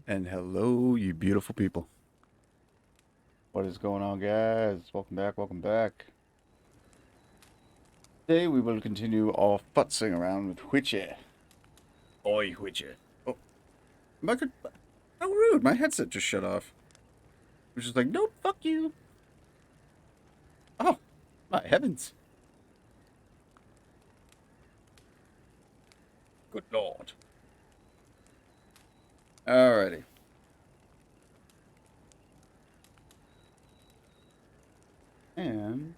And hello, you beautiful people. What is going on, guys? Welcome back, welcome back. Today we will continue our futzing around with Witcher. Oi, Witcher. Oh, am I good? How rude. My headset just shut off. It was just like, nope, fuck you. Oh, my heavens. Good lord. Alrighty. And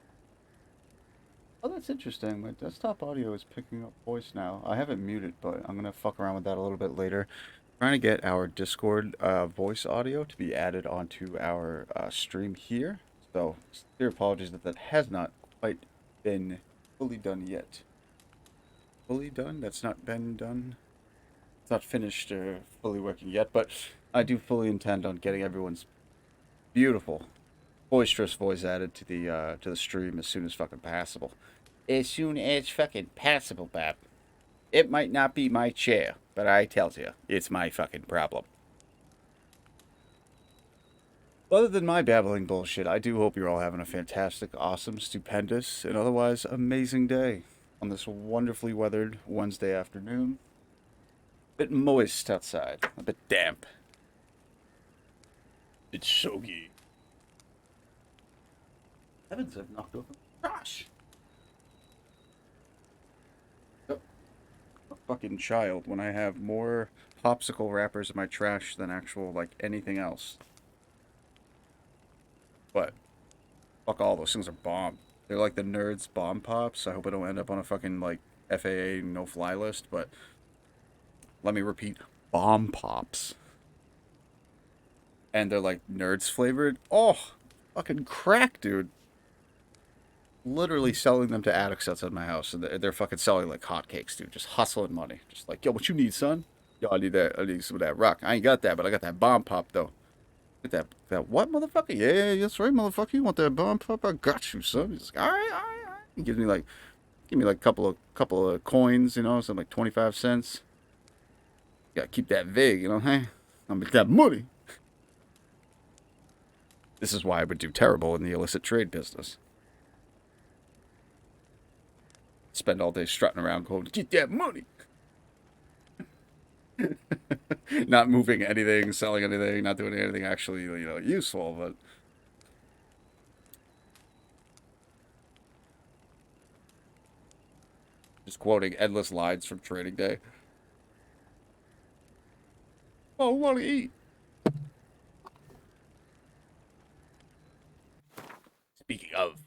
oh, that's interesting. My desktop audio is picking up voice now. I have it muted, but I'm gonna fuck around with that a little bit later. Trying to get our Discord voice audio to be added onto our stream here. So, sincere apologies that has not quite been fully done yet. Fully done? That's not been done. It's not finished or fully working yet, but I do fully intend on getting everyone's beautiful, boisterous voice added to the stream as soon as fucking possible. As soon as fucking possible, Bob. It might not be my chair, but I tells you, it's my fucking problem. Other than my babbling bullshit, I do hope you're all having a fantastic, awesome, stupendous, and otherwise amazing day on this wonderfully weathered Wednesday afternoon. A bit moist outside, a bit damp. It's soggy. Heavens, I've knocked over trash. Fucking child when I have more popsicle wrappers in my trash than actual, like, anything else. But, fuck all, those things are bomb. They're like the nerds bomb pops. I hope I don't end up on a fucking, like, FAA no-fly list, but let me repeat, bomb pops. And they're, like, nerds flavored. Oh, fucking crack, dude. Literally selling them to addicts outside my house, and they're fucking selling like hotcakes, dude. Just hustling money. Just like, yo, what you need, son? Yo, I need that. I need some of that rock. I ain't got that, but I got that bomb pop though. Get that what, motherfucker? Yeah, that's right, motherfucker. You want that bomb pop? I got you, son. He's like, all right, all right, all right. He gives me like a couple of coins, you know, something like 25 cents. Gotta keep that vague, you know, hey? I'll make that money. This is why I would do terrible in the illicit trade business. Spend all day strutting around going, get that money. Not moving anything, selling anything, not doing anything actually, you know, useful, but just quoting endless lines from Trading Day. Oh, I want to eat. Speaking of,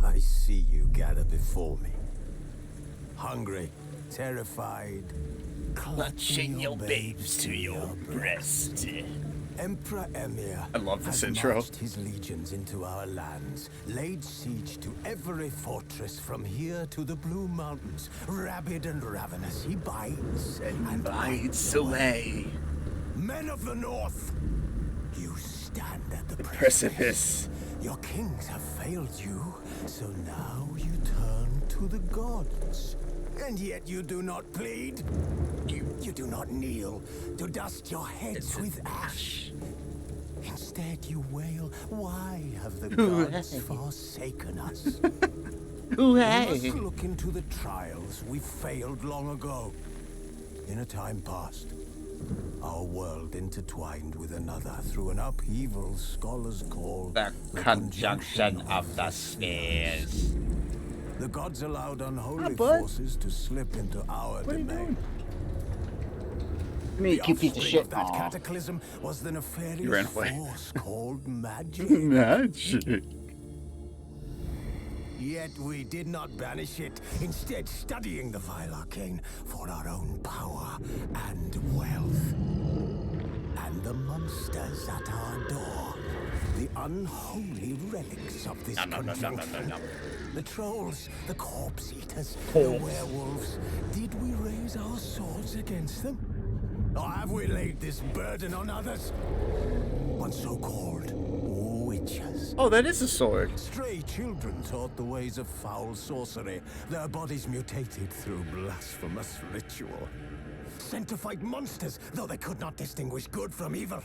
I see you gather before me. Hungry, terrified, clutching your babes to your breast. Emperor Emir I love this has intro. marched his legions into our lands, laid siege to every fortress from here to the Blue Mountains. Rabid and ravenous, he bites and Bites away. Men of the North, you stand at the precipice. Your kings have failed you, so now you turn to the gods. And yet you do not plead. You do not kneel to dust your heads with ash. Instead you wail, why have the gods forsaken us? We must look into the trials we failed long ago. In a time past, our world intertwined with another through an upheaval scholars call The conjunction of the spheres. The gods allowed unholy forces to slip into our domain. Me, The you piece of offspring shit. of that cataclysm was the You ran nefarious away. force called magic. Magic. Yet we did not banish it, instead studying the vile arcane for our own power and wealth. And the monsters at our door, the unholy relics of this conjunction. The trolls, the corpse eaters, the werewolves. Did we raise our swords against them? Or have we laid this burden on others? On so-called witches. Oh, that is a sword. Stray children taught the ways of foul sorcery, their bodies mutated through blasphemous ritual. sent to fight monsters, though they could not distinguish good from evil.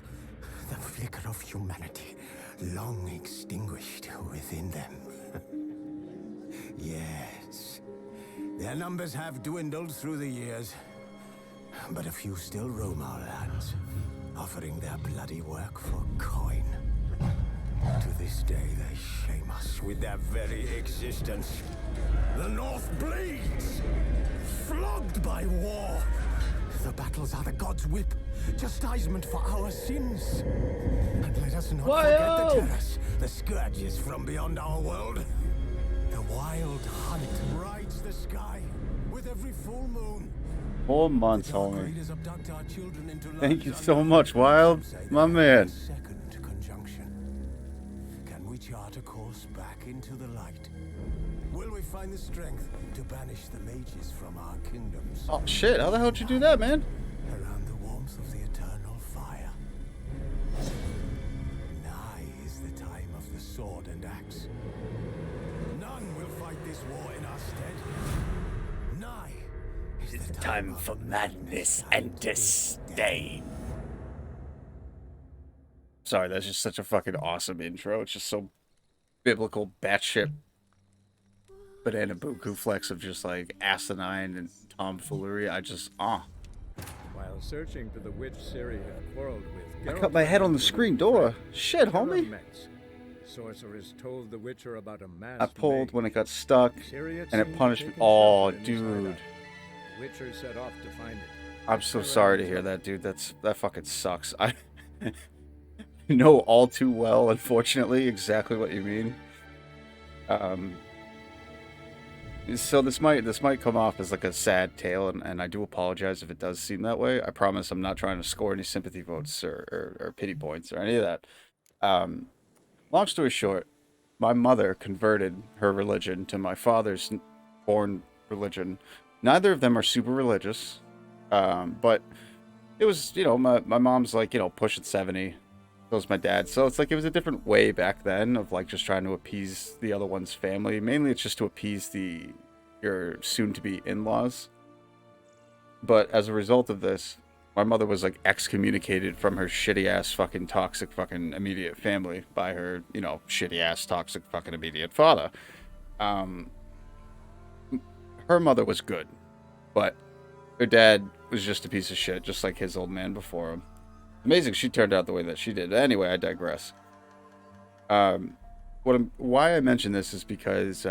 The flicker of humanity, long extinguished within them. Yes, their numbers have dwindled through the years, but a few still roam our lands, offering their bloody work for coin. To this day, they shame us with their very existence. The North bleeds, flogged by war. The battles are the gods' whip, chastisement for our sins. And let us not forget the terrors, the scourges from beyond our world. The wild hunt rides the sky with every full moon. 4 months, Dark homie. raiders abduct our children into Thank you lands so unknown. much, Wild. Some say My they man. have a second conjunction. Can we chart a course back into the light? Will we find the strength to banish the mages from our kingdoms? Oh, shit. How the hell did you do that, man? Around the warmth of the eternal fire. Nigh is the time of the sword and axe. None will fight this war in our stead. Nigh is It's the time of for madness and disdain. Sorry, that's just such a fucking awesome intro. It's just so biblical batshit banana buku flex of just like asinine and tomfoolery. I just, While searching for the witch Ciri had quarreled with, I Geralt cut my head on the ran into screen an door. old Shit, friend, homie. Metz. The sorceress told the witcher about a masked I pulled maid. when it got stuck, Ciri had and it seemed to punished me. taken Oh, shelter in his dude. hideout. The witcher set off to find it. I'm so sorry to hear that, dude. That fucking sucks. I know all too well, unfortunately, exactly what you mean. So this might come off as like a sad tale, and I do apologize if it does seem that way. I promise I'm not trying to score any sympathy votes or pity points or any of that. Long story short, my mother converted her religion to my father's born religion. Neither of them are super religious, but it was, my mom's like, pushing 70. So was my dad. So it's like it was a different way back then of like just trying to appease the other one's family. Mainly it's just to appease your soon-to-be in-laws. But as a result of this, my mother was like excommunicated from her shitty-ass fucking toxic fucking immediate family by her, shitty-ass toxic fucking immediate father. Her mother was good, but her dad was just a piece of shit, just like his old man before him. Amazing she turned out the way that she did. Anyway, I digress. Why I mention this is because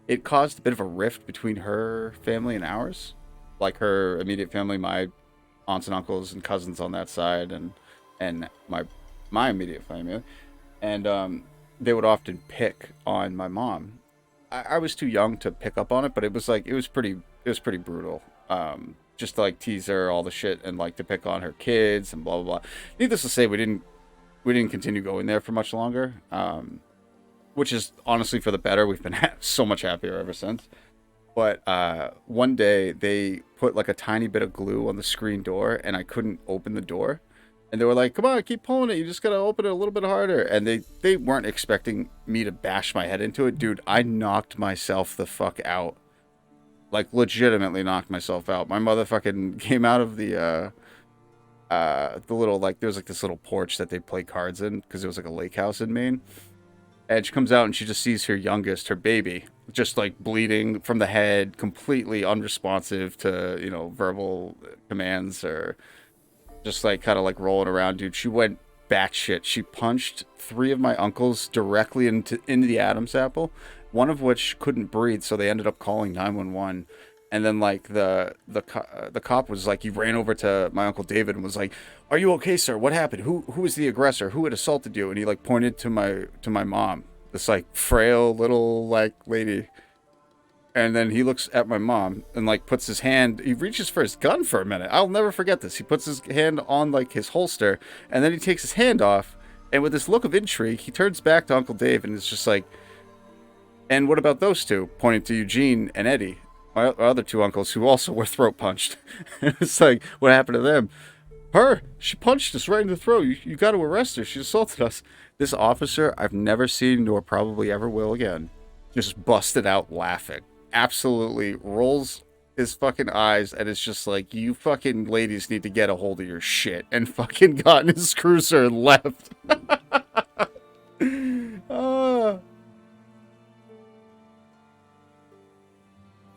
it caused a bit of a rift between her family and ours. Like her immediate family, my aunts and uncles and cousins on that side, and my immediate family, and they would often pick on my mom. I was too young to pick up on it, but it was pretty brutal. Just to like tease her all the shit and like to pick on her kids and blah blah blah. Needless to say, we didn't continue going there for much longer, which is honestly for the better. We've been so much happier ever since. But one day they put like a tiny bit of glue on the screen door, and I couldn't open the door. And they were like, "Come on, keep pulling it. You just gotta open it a little bit harder." And they weren't expecting me to bash my head into it, dude. I knocked myself the fuck out. Like, legitimately knocked myself out. My mother fucking came out of the little, like, there was, like, this little porch that they play cards in, because it was, like, a lake house in Maine. And she comes out, and she just sees her youngest, her baby, just, like, bleeding from the head, completely unresponsive to, verbal commands, or just, like, kind of, like, rolling around, dude. She went batshit. She punched 3 of my uncles directly into the Adam's apple, one of which couldn't breathe, so they ended up calling 911. And then like the cop was like, he ran over to my Uncle David and was like, "Are you okay, sir? What happened? Who is the aggressor? Who had assaulted you?" And he like pointed to my mom, this like frail little like lady. And then he looks at my mom and like puts his hand, he reaches for his gun for a minute. I'll never forget this. He puts his hand on like his holster, and then he takes his hand off, and with this look of intrigue, he turns back to Uncle Dave and is just like, "And what about those two?" Pointing to Eugene and Eddie, my other 2 uncles, who also were throat punched. It's like, what happened to them? "Her, she punched us right in the throat. You got to arrest her. She assaulted us." This officer I've never seen, nor probably ever will again, just busted out laughing. Absolutely rolls his fucking eyes, and it's just like, you fucking ladies need to get a hold of your shit, and fucking got in his cruiser and left.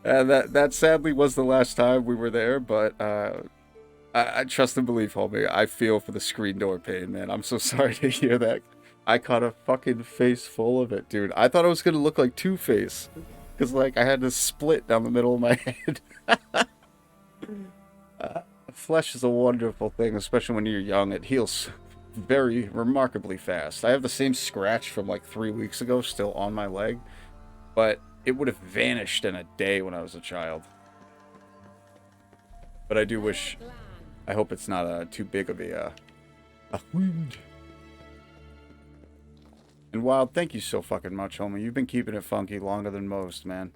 And that sadly was the last time we were there, but I trust and believe, homie. I feel for the screen door pain, man. I'm so sorry to hear that. I caught a fucking face full of it, dude. I thought I was gonna look like Two-Face, because like I had to split down the middle of my head. Flesh is a wonderful thing, especially when you're young. It heals very remarkably fast. I have the same scratch from like 3 weeks ago still on my leg, but it would have vanished in a day when I was a child. But I do wish, I hope it's not too big of a wound. And Wild, thank you so fucking much, homie. You've been keeping it funky longer than most, man.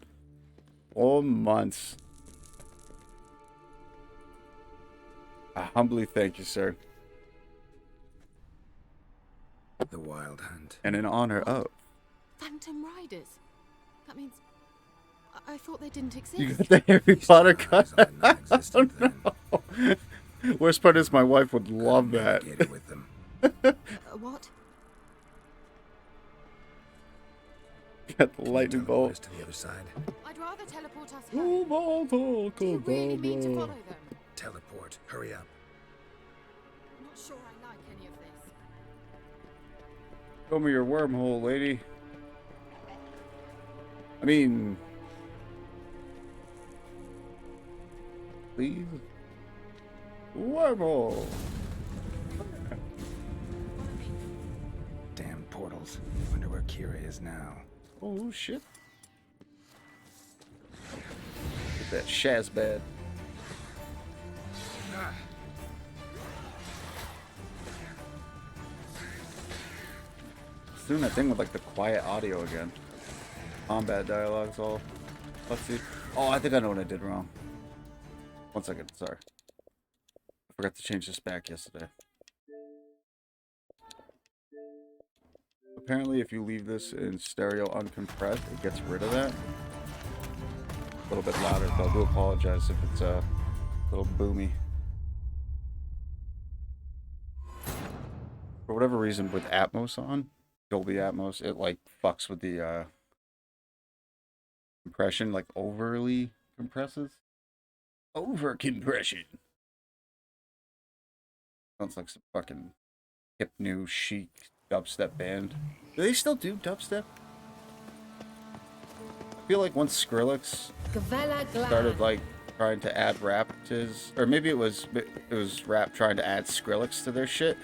4 months. I humbly thank you, sir. The Wild Hunt. And in honor of... Phantom Riders? That means... I thought they didn't exist. You got the Harry Potter cut? Oh, No. Worst part is my wife would love that. With them. What? Got the lightning bolt. To the other side. I'd rather teleport us home. Do you really mean to follow them? Teleport. Hurry up. Not sure I like any of this. Show me your wormhole, lady. I mean... Please? Wormhole! Damn portals. Wonder where Kira is now. Oh, shit. Get that Shazbad. It's doing that thing with, like, the quiet audio again. Combat dialogues all... Let's see. Oh, I think I know what I did wrong. 1 second, sorry. I forgot to change this back yesterday. Apparently, if you leave this in stereo uncompressed, it gets rid of that. A little bit louder, so I do apologize if it's a little boomy. For whatever reason, with Atmos on, Dolby Atmos, it like fucks with the compression, like overly compresses. Over compression. Sounds like some fucking hip new chic dubstep band. Do they still do dubstep? I feel like once Skrillex started like trying to add rap to his, or maybe it was rap trying to add Skrillex to their shit.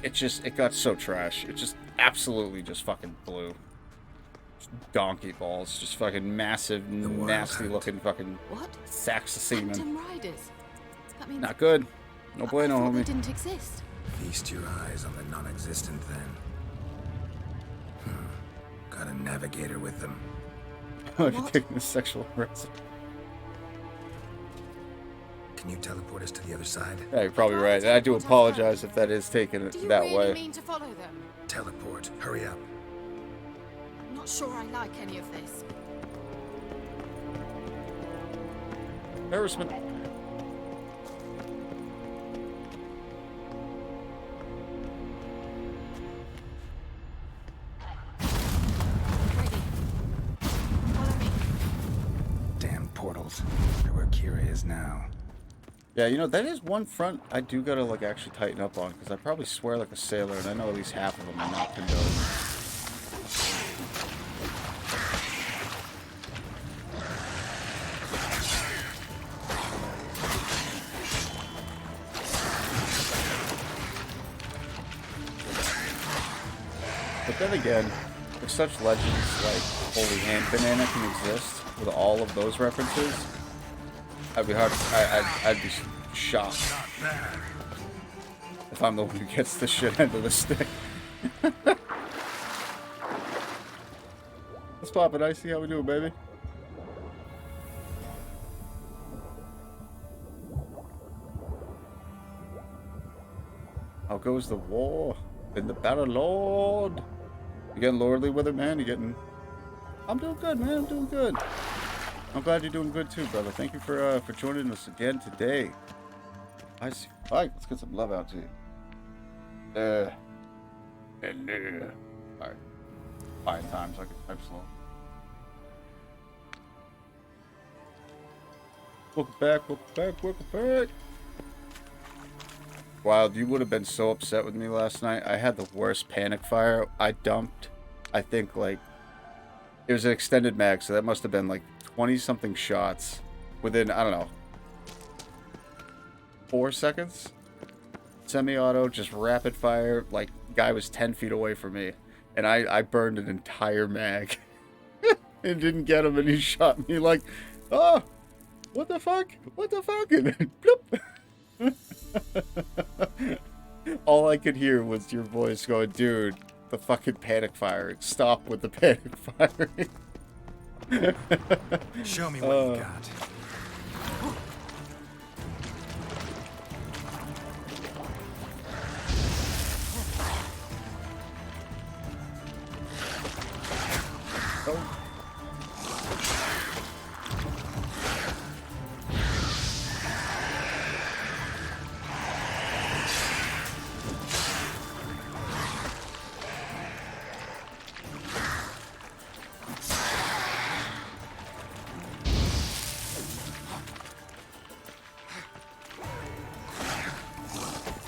It got so trash. It just absolutely just fucking blew. Just donkey balls, just fucking massive, nasty looking fucking What? sacks of semen. Phantom Riders? That means... Not good. No bueno, I thought they homie. didn't exist. Feast your eyes on the non-existent then. Got a navigator with them. Oh, you're taking a sexual harassment. Can you teleport us to the other side? Yeah, you're probably right. I do apologize if that is taken Do you that really way. mean to follow them? Teleport. Hurry up. Not sure I like any of this. Harassment. Ready. Follow me. Damn portals. Wonder where Kira is now. Yeah, you know, that is one front I do gotta, like, actually tighten up on, because I probably swear like a sailor, and I know at least half of them are not condoned. But then again, if such legends like Holy Hand Banana can exist with all of those references, I'd be I'd be shocked if I'm the one who gets the shit end of the stick. Let's pop it, Icy. How we doing, baby? How goes the war in the battle, Lord? You getting lordly with it, man? You getting... I'm doing good, man. I'm doing good. I'm glad you're doing good too, brother. Thank you for joining us again today. I see. All right, let's get some love out to you. Hello. All right. 5 times I can type slow. Welcome back. Welcome back. Welcome back. Wild, you would have been so upset with me last night. I had the worst panic fire. I dumped, I think, like, it was an extended mag, so that must have been like 20-something shots within, I don't know, 4 seconds. Semi-auto, just rapid fire. Like, guy was 10 feet away from me, and I burned an entire mag and didn't get him, and he shot me like, oh, what the fuck? What the fuck? And then, bloop. All I could hear was your voice going, dude, the fucking panic firing. Stop with the panic firing. Show me what you got.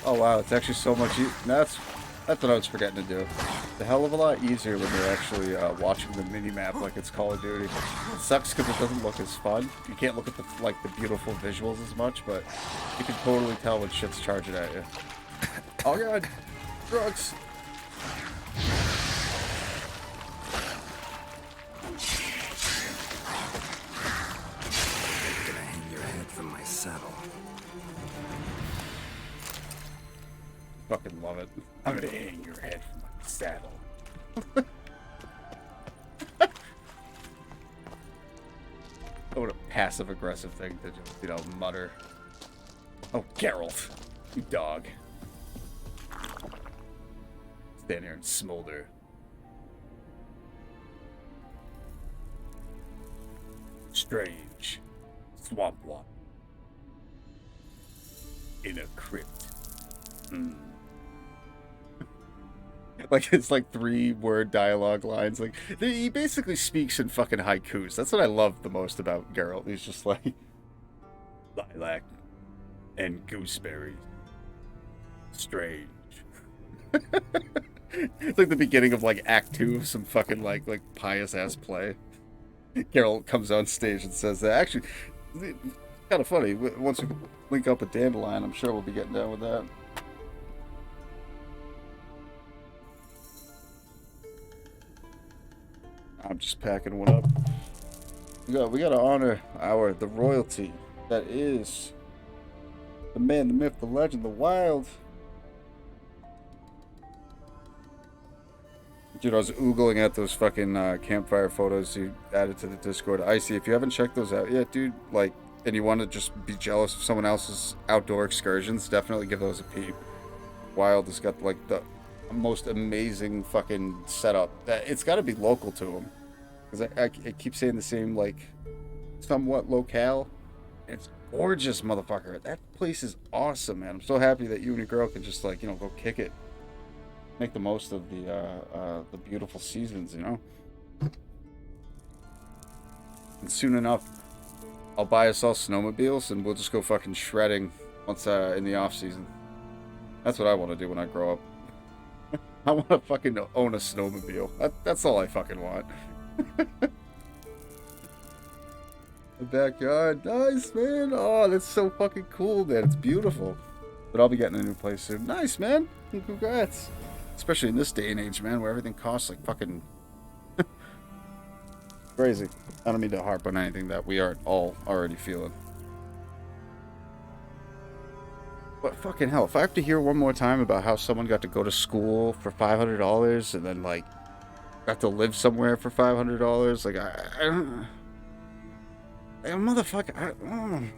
Oh wow, it's actually so much that's what I was forgetting to do. It's a hell of a lot easier when you're actually watching the mini-map like it's Call of Duty. It sucks because it doesn't look as fun. You can't look at the beautiful visuals as much, but you can totally tell when shit's charging at you. Oh god, drugs. I'm gonna hang your head from my saddle. Fucking love it. I'm gonna hang your head from my saddle. What a passive-aggressive thing to just, you know, mutter. Oh, Geralt, you dog. Stand here and smolder. Strange. Swamp walk. In a crypt. Like, it's like 3-word dialogue lines. Like, he basically speaks in fucking haikus. That's what I love the most about Geralt. He's just like, lilac and gooseberries. Strange. It's like the beginning of like Act 2 of some fucking like pious ass play. Geralt comes on stage and says that. Actually, it's kind of funny. Once we link up with Dandelion, I'm sure we'll be getting down with that. I'm just packing one up. We gotta honor the royalty that is the man, the myth, the legend, the wild. Dude, I was oogling at those fucking campfire photos you added to the Discord. Icy, if you haven't checked those out yet, dude, like, and you want to just be jealous of someone else's outdoor excursions, definitely give those a peep. Wild has got like the most amazing fucking setup. It's got to be local to him, because I keep saying the same, like, somewhat locale. It's gorgeous, motherfucker. That place is awesome, man. I'm so happy that you and your girl can just, like, you know, go kick it, make the most of the beautiful seasons, you know. And soon enough, I'll buy us all snowmobiles and we'll just go fucking shredding once in the off season. That's what I want to do when I grow up. I want to fucking own a snowmobile. That's all I fucking want. The backyard, nice, man. Oh, that's so fucking cool, man. It's beautiful. But I'll be getting a new place soon. Nice, man. Congrats. Especially in this day and age, man, where everything costs like fucking crazy. I don't mean to harp on anything that we aren't all already feeling. But fucking hell, if I have to hear one more time about how someone got to go to school for $500 and then, like, got to live somewhere for $500, like, I don't... Motherfucker,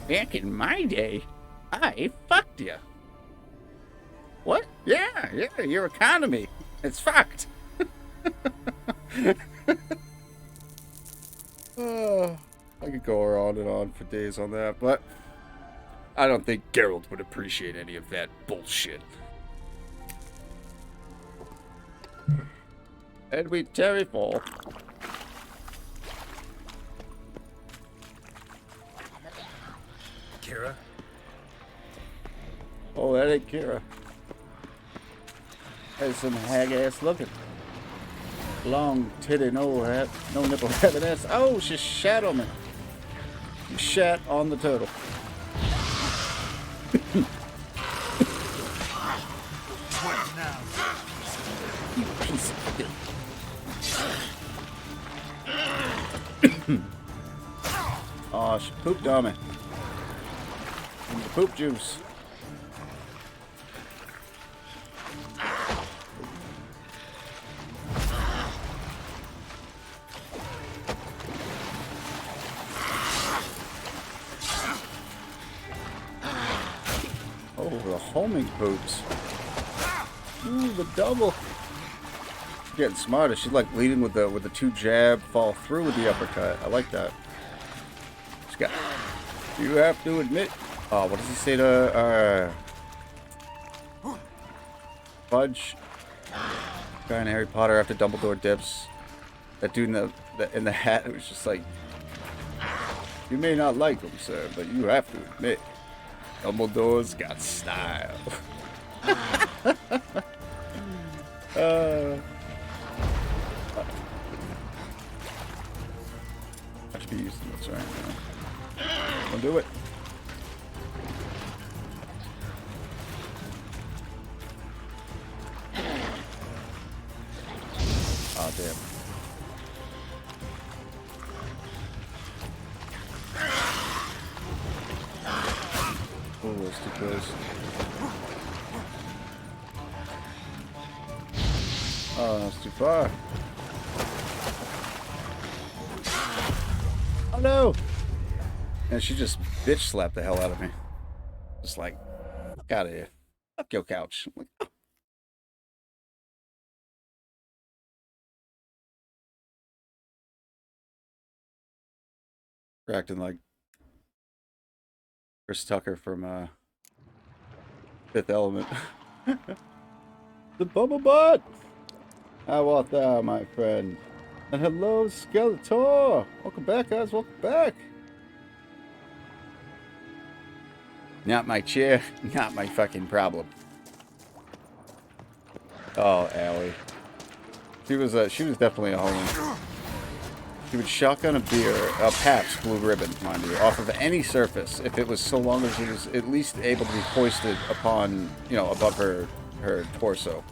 Back in my day, I fucked you. What? Yeah, your economy. It's fucked. I could go on and on for days on that, but I don't think Geralt would appreciate any of that bullshit. And we tarry for. Kira? Oh, that ain't Kira. That's some hag-ass looking. Long titty, no nipple having ass. Oh, she shat on me. You shat on the turtle. What now? You piece of shit. Oh, she pooped on me. And the poop juice. Oh, the homing poops. Ooh, the double. She's getting smarter. She's like leading with the two jab, fall through with the uppercut. I like that. She's got. You have to admit. Oh, what does he say to Fudge? Guy in Harry Potter after Dumbledore dips. That dude in the hat. It was just like, you may not like him, sir, but you have to admit. Dumbledore's got style. I should be used to this right now. Don't do it. Oh, damn. Oh, that's too close. Oh, that's too far. Oh no! And she just bitch slapped the hell out of me. Just like, fuck out of here. Fuck your couch. I'm like, oh. You're acting like Chris Tucker from Fifth Element. The Bubble Butt! How art thou, my friend? And hello, Skeletor! Welcome back, guys, welcome back! Not my chair, not my fucking problem. Oh, Allie. She was definitely a homie. She would shotgun a beer, a Pabst Blue Ribbon, mind you, off of any surface, if it was so long as she was at least able to be hoisted upon, you know, above her torso.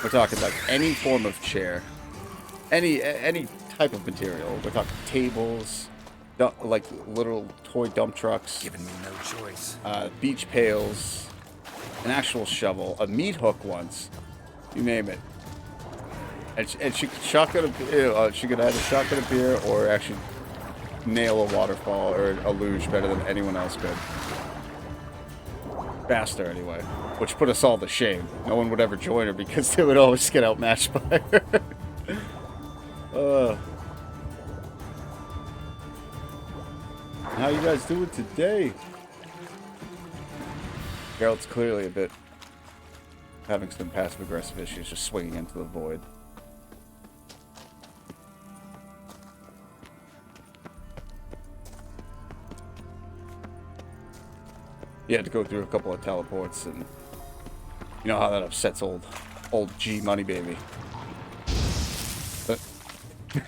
We're talking like any form of chair, any type of material. We're talking tables, like literal toy dump trucks, Giving me no choice. beach pails, an actual shovel, a meat hook once, you name it. And she could shotgun she could either shotgun a beer or actually nail a waterfall or a luge better than anyone else could. Faster anyway, which put us all to shame. No one would ever join her because they would always get outmatched by her. How you guys doing today? Geralt's clearly a bit having some passive-aggressive issues, just swinging into the void. You had to go through a couple of teleports, and you know how that upsets old G Money Baby. But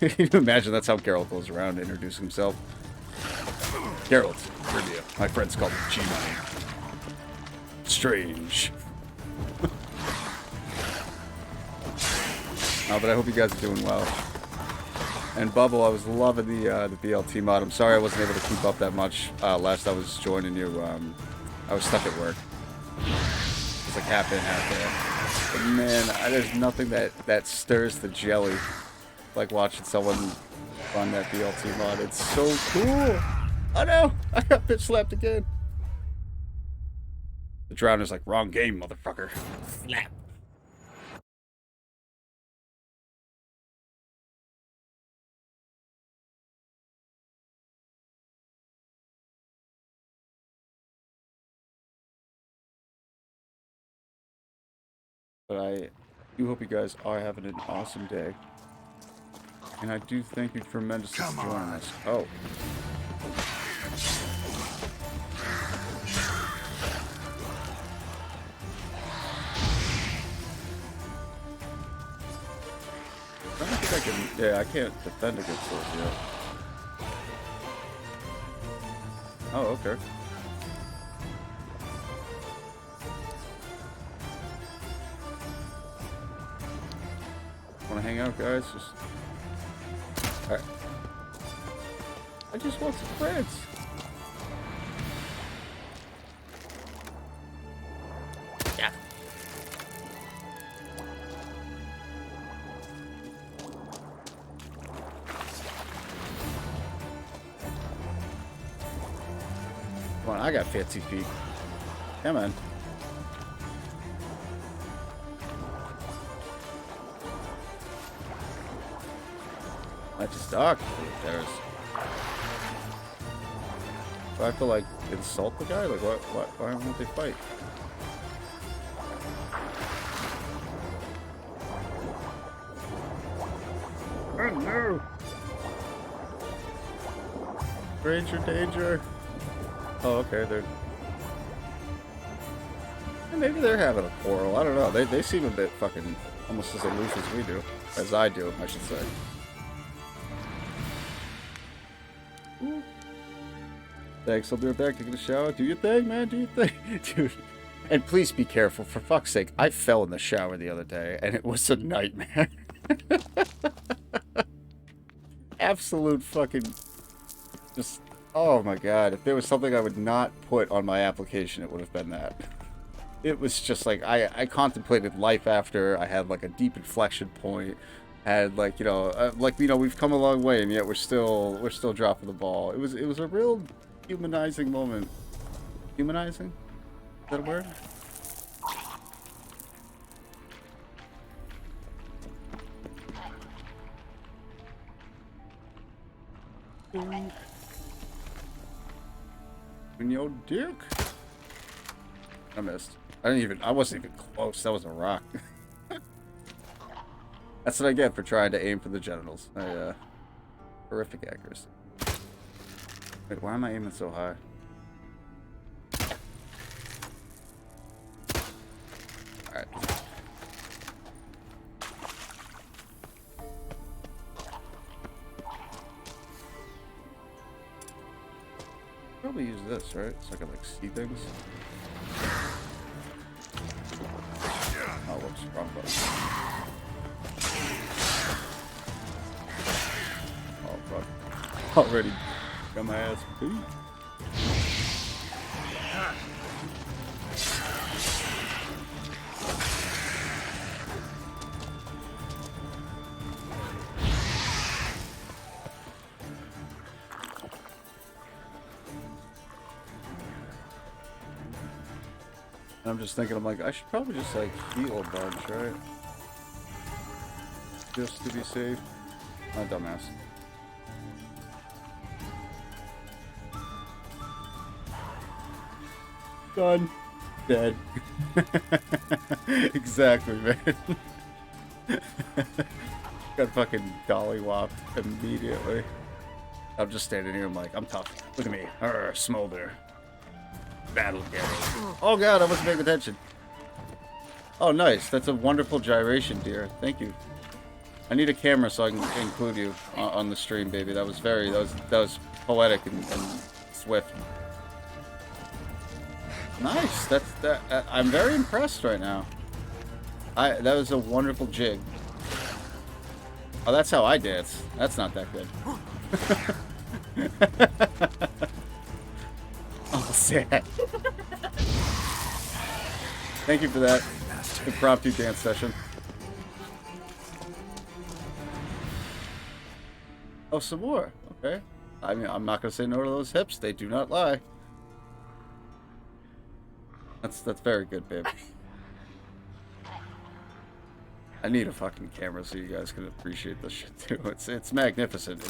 you can imagine that's how Geralt goes around introducing himself. Geralt, trivia. My friends call me G Money. Strange. But I hope you guys are doing well. And Bubble, I was loving the BLT mod. I'm sorry I wasn't able to keep up that much last I was joining you. I was stuck at work. It's like half in, half there. But man, there's nothing that stirs the jelly like watching someone run that BLT mod. It's so cool. Oh no, I got bitch slapped again. The drowner's like, wrong game, motherfucker. Slap. But I do hope you guys are having an awesome day. And I do thank you tremendously for joining us. Oh. I don't think I can... Yeah, I can't defend against those yet. Oh, okay. Want to hang out, guys? Just... Alright. I just want some friends. Yeah. Come on, I got fancy feet. Come on. I just stuck. There's. Do I have to like insult the guy? Like what? Why won't they fight? Oh no! Ranger danger. Oh, okay. They're. Maybe they're having a quarrel. I don't know. They seem a bit fucking almost as aloof as we do, as I do, I should say. Thanks, I'll be right back. Taking a shower. Do your thing, man. Do your thing. Dude. And please be careful. For fuck's sake, I fell in the shower the other day, and it was a nightmare. Absolute fucking... Just... Oh my god. If there was something I would not put on my application, it would have been that. It was just like... I contemplated life after. I had like a deep inflection point. Had like, you know, we've come a long way, and yet we're still dropping the ball. It was a real... humanizing moment. Humanizing? Is that a word? In your dick? I missed. I wasn't even close. That was a rock. That's what I get for trying to aim for the genitals. Horrific accuracy. Wait, why am I aiming so high? Alright. Probably use this, right? So I can, like, see things. Oh, whoops, wrong button. Oh, fuck. Already got my ass beat. And I'm just thinking, I'm like, I should probably just like heal a bunch, right? Just to be safe. My dumbass. Done. Dead. Exactly, man. Got fucking dolly-whopped immediately. I'm just standing here, I'm like, I'm tough. Look at me. Smolder. Battle Gary. Oh god, I wasn't paying attention. Oh, nice. That's a wonderful gyration, dear. Thank you. I need a camera so I can include you on the stream, baby. That was poetic and swift. Nice. I'm very impressed right now. That was a wonderful jig. Oh, that's how I dance. That's not that good. Oh, sad. Thank you for that impromptu dance session. Oh, some more. Okay. I mean, I'm not gonna say no to those hips. They do not lie. That's very good, babe. I need a fucking camera so you guys can appreciate this shit too. It's magnificent.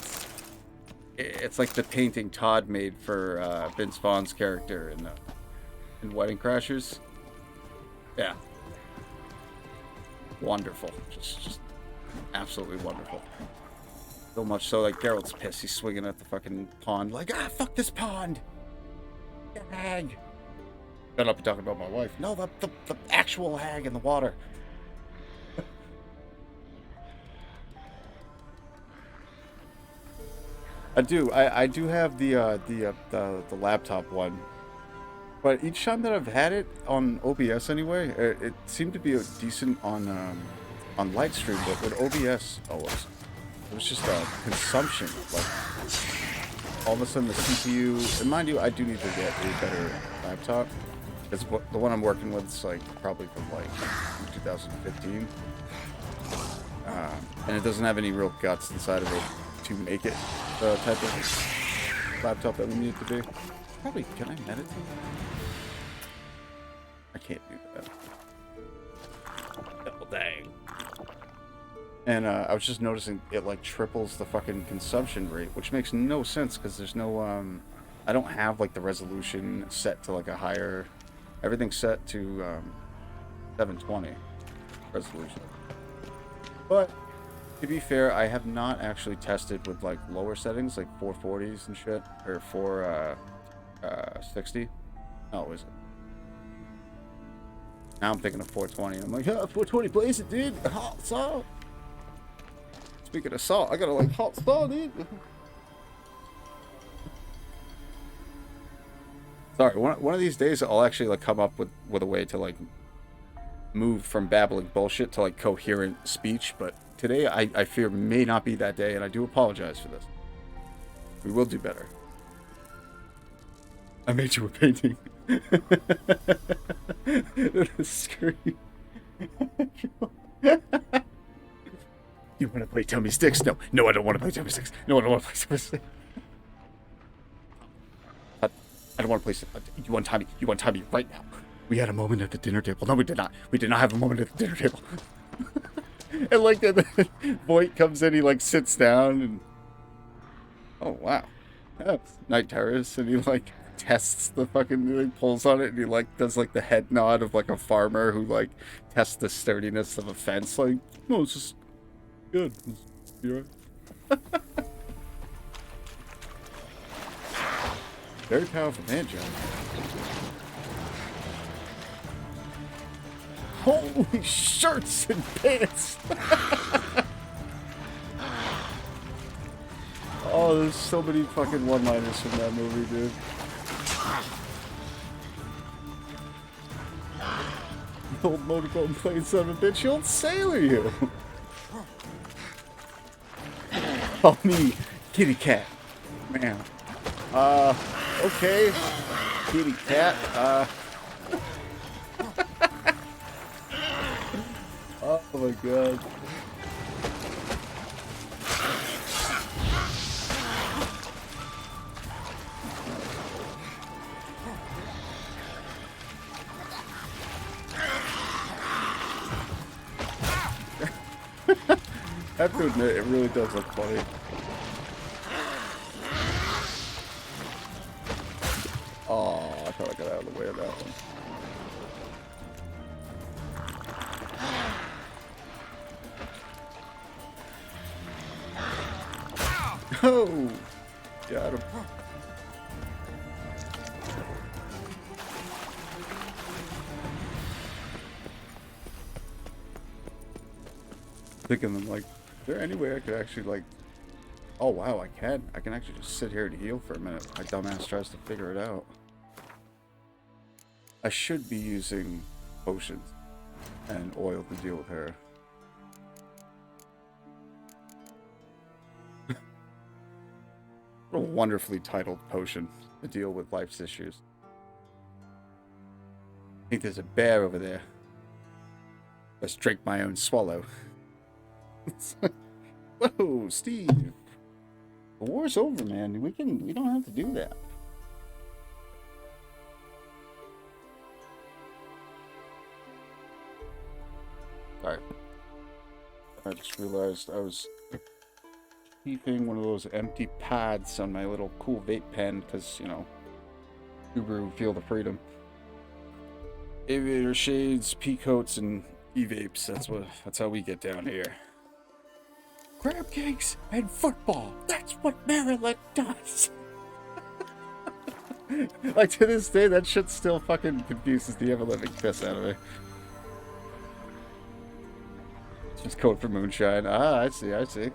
It's like the painting Todd made for Vince Vaughn's character in Wedding Crashers. Yeah. wonderful. Just absolutely wonderful. So much so, like, Geralt's pissed. He's swinging at the fucking pond, like, ah, fuck this pond! Hag! Got up and talking about my wife. No, the actual hag in the water. I do have the laptop one, but each time that I've had it on OBS anyway, it seemed to be decent on Lightstream, but with OBS, it was just a consumption. Like all of a sudden the CPU, and mind you, I do need to get a better laptop. Because the one I'm working with is like probably from like 2015, and it doesn't have any real guts inside of it to make it the type of laptop that we need it to be. Probably, can I meditate? I can't do that. Oh, dang. And I was just noticing it like triples the fucking consumption rate, which makes no sense because there's no, I don't have like the resolution set to like a higher, everything's set to 720 resolution. But to be fair, I have not actually tested with like lower settings, like 440s and shit, or 460. Oh, is it? Now I'm thinking of 420. I'm like, yeah, 420 blaze it, dude. Hot salt. Speaking of salt, I gotta like hot salt, dude. Sorry, one of these days I'll actually like come up with a way to like move from babbling bullshit to like coherent speech, but today I fear may not be that day, and I do apologize for this. We will do better. I made you a painting. The screen. You want to play Tummy Sticks? No, I don't want to play Tummy Sticks. No, I don't want to play Tummy Sticks. I don't want to play. You want Tommy right now. We had a moment at the dinner table. No, we did not. We did not have a moment at the dinner table. And like the Voight comes in, he like sits down and oh wow, that's Night Terrace, and he like tests the fucking, he pulls on it, and he like does like the head nod of like a farmer who like tests the sturdiness of a fence. Like, no, it's just good. You right? Very powerful man, John. Holy shirts and pants! Oh, there's so many fucking one-liners from that movie, dude. You old motorboat playing son of a bitch, you old sailor, you! Oh, me, kitty cat. Man. Okay. Kitty cat, oh my god. I have to admit, it really does look funny. Oh, I thought I got out of the way of that one. Oh! Got him. Thinking, I'm like, is there any way I could actually, like... Oh, wow, I can. I can actually just sit here and heal for a minute. My dumbass tries to figure it out. I should be using potions and oil to deal with her. What a wonderfully titled potion to deal with life's issues. I think there's a bear over there. Let's drink my own swallow. Whoa, Steve. The war's over, man. We don't have to do that. Sorry. I just realized I was keeping one of those empty pads on my little cool vape pen because, you know, Subaru feel the freedom. Aviator shades, pea coats, and E-vapes, that's how we get down here. Crab cakes and football. That's what Maryland does. Like, to this day, that shit still fucking confuses the ever-living piss out of me. It's just code for moonshine. Ah, I see, I see.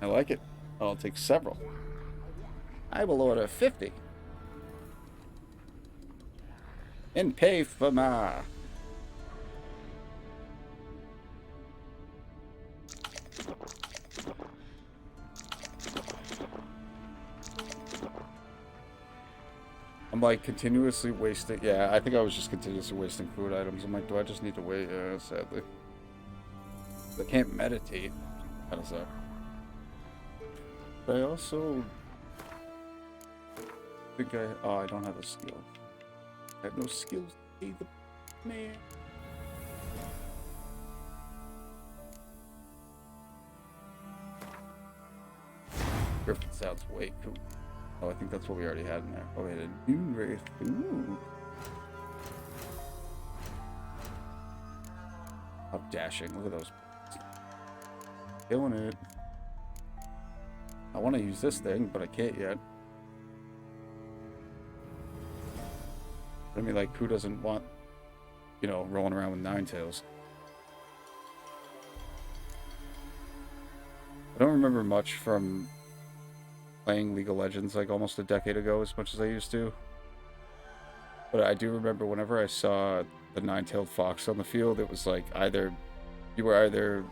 I like it. I'll take several. I will order 50. And pay for my... I'm like continuously wasting. Yeah, I think I was just continuously wasting food items. I'm like, do I just need to wait? Sadly. I can't meditate. How does that? But I also think I don't have a skill. I have no skills either, man. Griffin sounds way cool. Oh, I think that's what we already had in there. Oh, we had a new wraith. Ooh. I'm dashing. Look at those. Killing it. I want to use this thing, but I can't yet. I mean, like, who doesn't want, you know, rolling around with 9 tails? I don't remember much from playing League of Legends like almost a decade ago as much as I used to. But I do remember whenever I saw the 9-tailed fox on the field, it was like you were either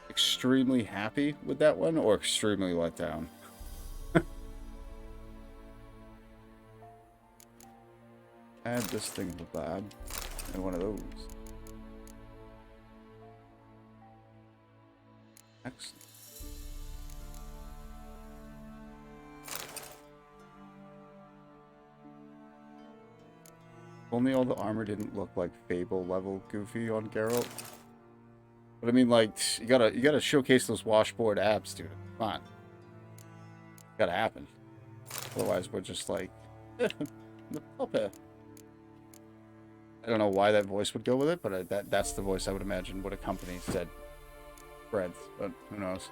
extremely happy with that one or extremely let down. Add this thing to the lab and one of those. Excellent. Only all the armor didn't look like Fable level goofy on Geralt. But I mean, like, you gotta showcase those washboard abs, dude. Come on. Gotta happen. Otherwise, we're just like, the puppet. I don't know why that voice would go with it, but that's the voice I would imagine would accompany said breads. But who knows?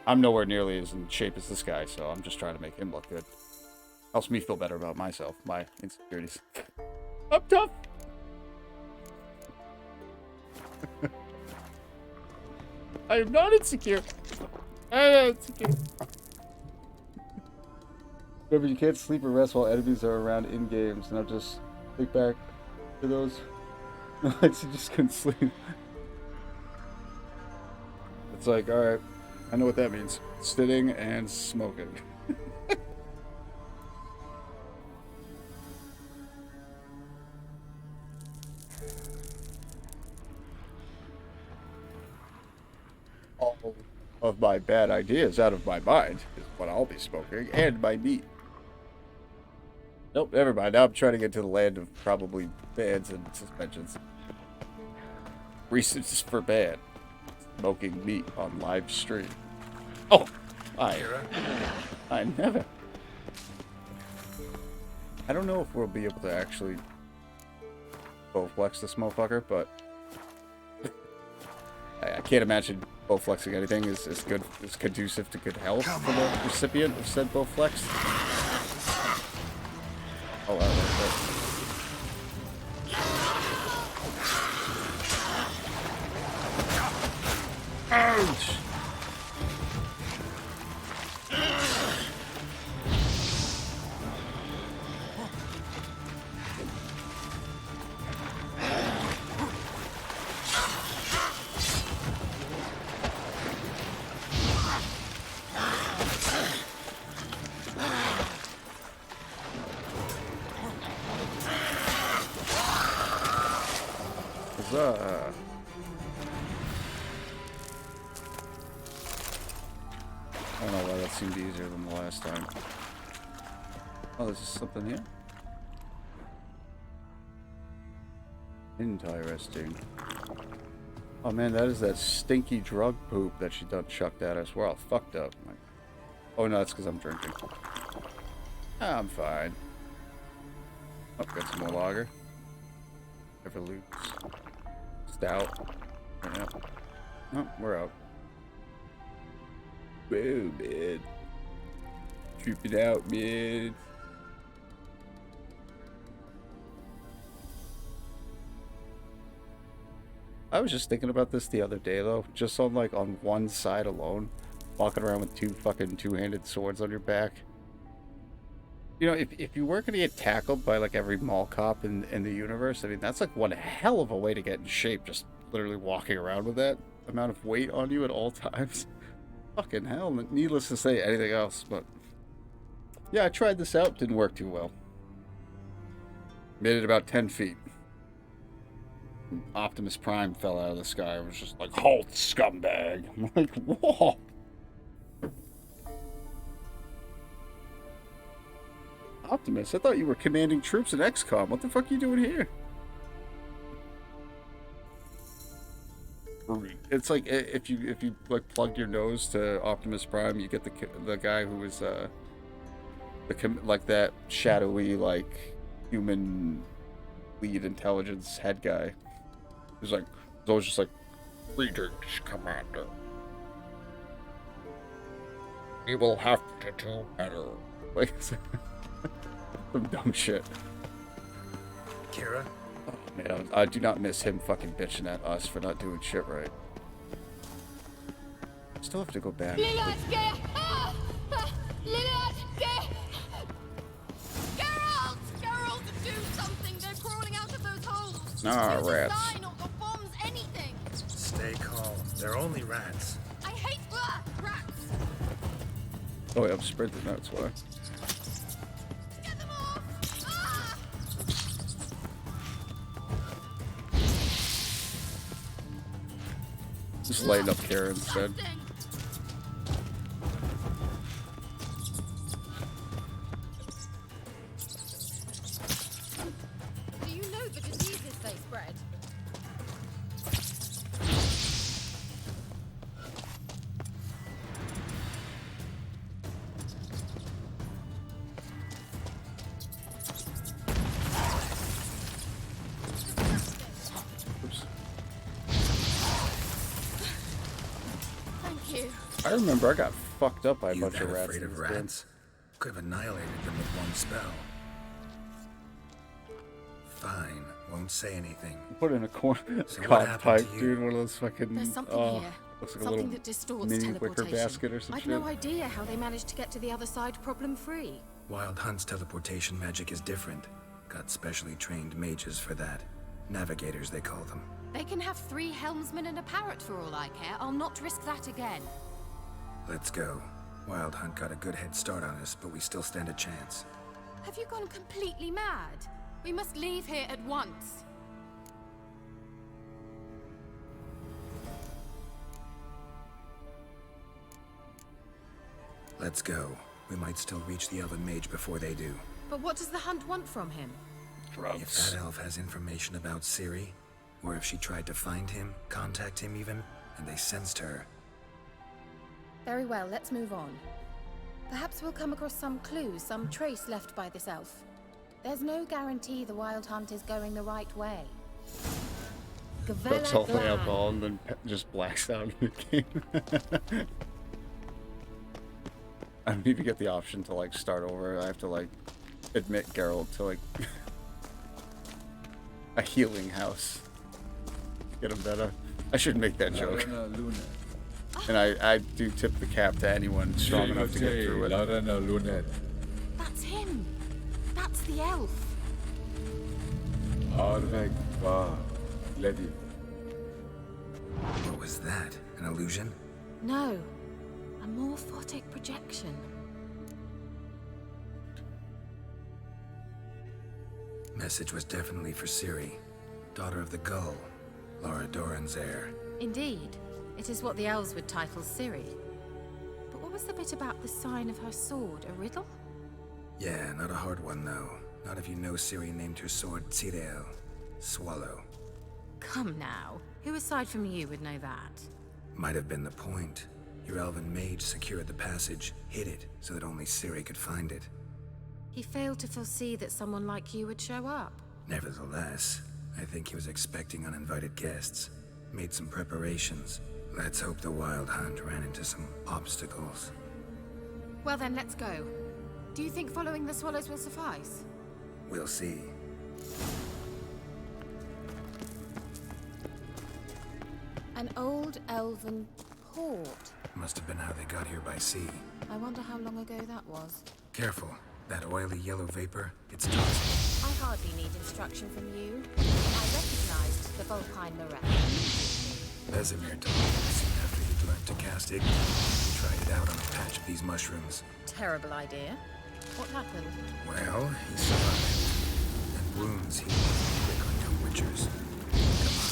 I'm nowhere nearly as in shape as this guy, so I'm just trying to make him look good. Helps me feel better about myself, my insecurities. I'm tough. I am not insecure. I am not insecure. Remember, you can't sleep or rest while enemies are around in games, and I'll just think back to those nights you just couldn't sleep. It's like, alright, I know what that means. Sitting and smoking. All of my bad ideas out of my mind is what I'll be smoking, and my meat. Nope, never mind. Now I'm trying to get to the land of probably bans and suspensions. Reasons for ban. Smoking meat on live stream. Oh, I never. I don't know if we'll be able to actually Bowflex this motherfucker, but I can't imagine Bowflexing anything is good, is conducive to good health for the recipient of said Bowflex. Oh, I like that. Ouch! Huzzah! I don't know why that seemed easier than the last time. Oh, there's something here? Interesting. Oh man, that is that stinky drug poop that she done chucked at us. We're all fucked up. Oh no, that's because I'm drinking. I'm fine. Oh, got some more lager. Evolutes. Stout. Yeah. Oh, we're out. Whoa, man. Trooping out, man. I was just thinking about this the other day, though. Just on, like, on one side alone. Walking around with two fucking two-handed swords on your back. You know, if you were going to get tackled by, like, every mall cop in the universe, I mean, that's, like, one hell of a way to get in shape. Just literally walking around with that amount of weight on you at all times. Fucking hell. Needless to say anything else, but... yeah, I tried this out. Didn't work too well. Made it about 10 feet. Optimus Prime fell out of the sky. It was just like, halt, scumbag. I'm like, whoa. Optimus, I thought you were commanding troops in XCOM. What the fuck are you doing here? It's like if you like plugged your nose to Optimus Prime, you get the guy who was like that shadowy like human lead intelligence head guy. He's like, it's always just like, greetings, Commander. We will have to do better. Like, some dumb shit. Kira? Oh, man, I do not miss him fucking bitching at us for not doing shit right. Still have to go back. Geralt, do something! They're crawling out of those holes! Ah, Use a rats. sign or bombs, anything! Stay calm. They're only rats. I hate rats! Oh yeah, I'm sprinting, that's why. Get them off! Ah! Just lighting up Kara instead. Something. Do you know the diseases they spread? Oops. Thank you. I remember I got fucked up by a You bunch that of rats. afraid in of this game. rats? Could have annihilated them with one spell. Fine, won't say anything. Put in a corner, So what cod happened pipe, to you? dude. One of those fucking. There's something here. Looks like a Something little that distorts mini wicker teleportation. basket or some I've shit. no idea how they managed to get to the other side problem-free. Wild Hunt's teleportation magic is different. Got specially trained mages for that. Navigators, they call them. They can have 3 helmsmen and a parrot for all I care. I'll not risk that again. Let's go. Wild Hunt got a good head start on us, but we still stand a chance. Have you gone completely mad? We must leave here at once. Let's go. We might still reach the Elven Mage before they do. But what does the Hunt want from him? If Drugs. that elf has information about Ciri, or if she tried to find him, contact him even, and they sensed her, Very well, let's move on. Perhaps we'll come across some clues, some trace left by this elf. There's no guarantee the Wild Hunt is going the right way. Puts all the Gavella alcohol and then just blacks out in the game. I don't even get the option to like start over. I have to like admit Geralt to like a healing house. Get him better. I should make that joke. And I do tip the cap to anyone strong enough to get through it. That's him! That's the elf! what was that? An illusion? No, a morphotic projection. Message was definitely for Ciri, daughter of the Gull, Laura Doran's heir. Indeed, it is what the elves would title Ciri. But what was the bit about the sign of her sword? A riddle? Yeah, not a hard one though. Not if you know Ciri named her sword Tyrell, Swallow. Come now, who aside from you would know that? Might have been the point. Your elven mage secured the passage, hid it, so that only Ciri could find it. He failed to foresee that someone like you would show up. Nevertheless, I think he was expecting uninvited guests. Made some preparations. Let's hope the Wild Hunt ran into some obstacles. Well then, let's go. Do you think following the swallows will suffice? We'll see. An old elven port. Must have been how they got here by sea. I wonder how long ago that was. Careful. That oily yellow vapor, it's toxic. I hardly need instruction from you. I recognized the Vulpine Mirette. Vesemir told me soon after he'd learned to cast Igni, he tried it out on a patch of these mushrooms. Terrible idea. What happened? Well, he survived. And wounds heal quick on young witchers. Come on.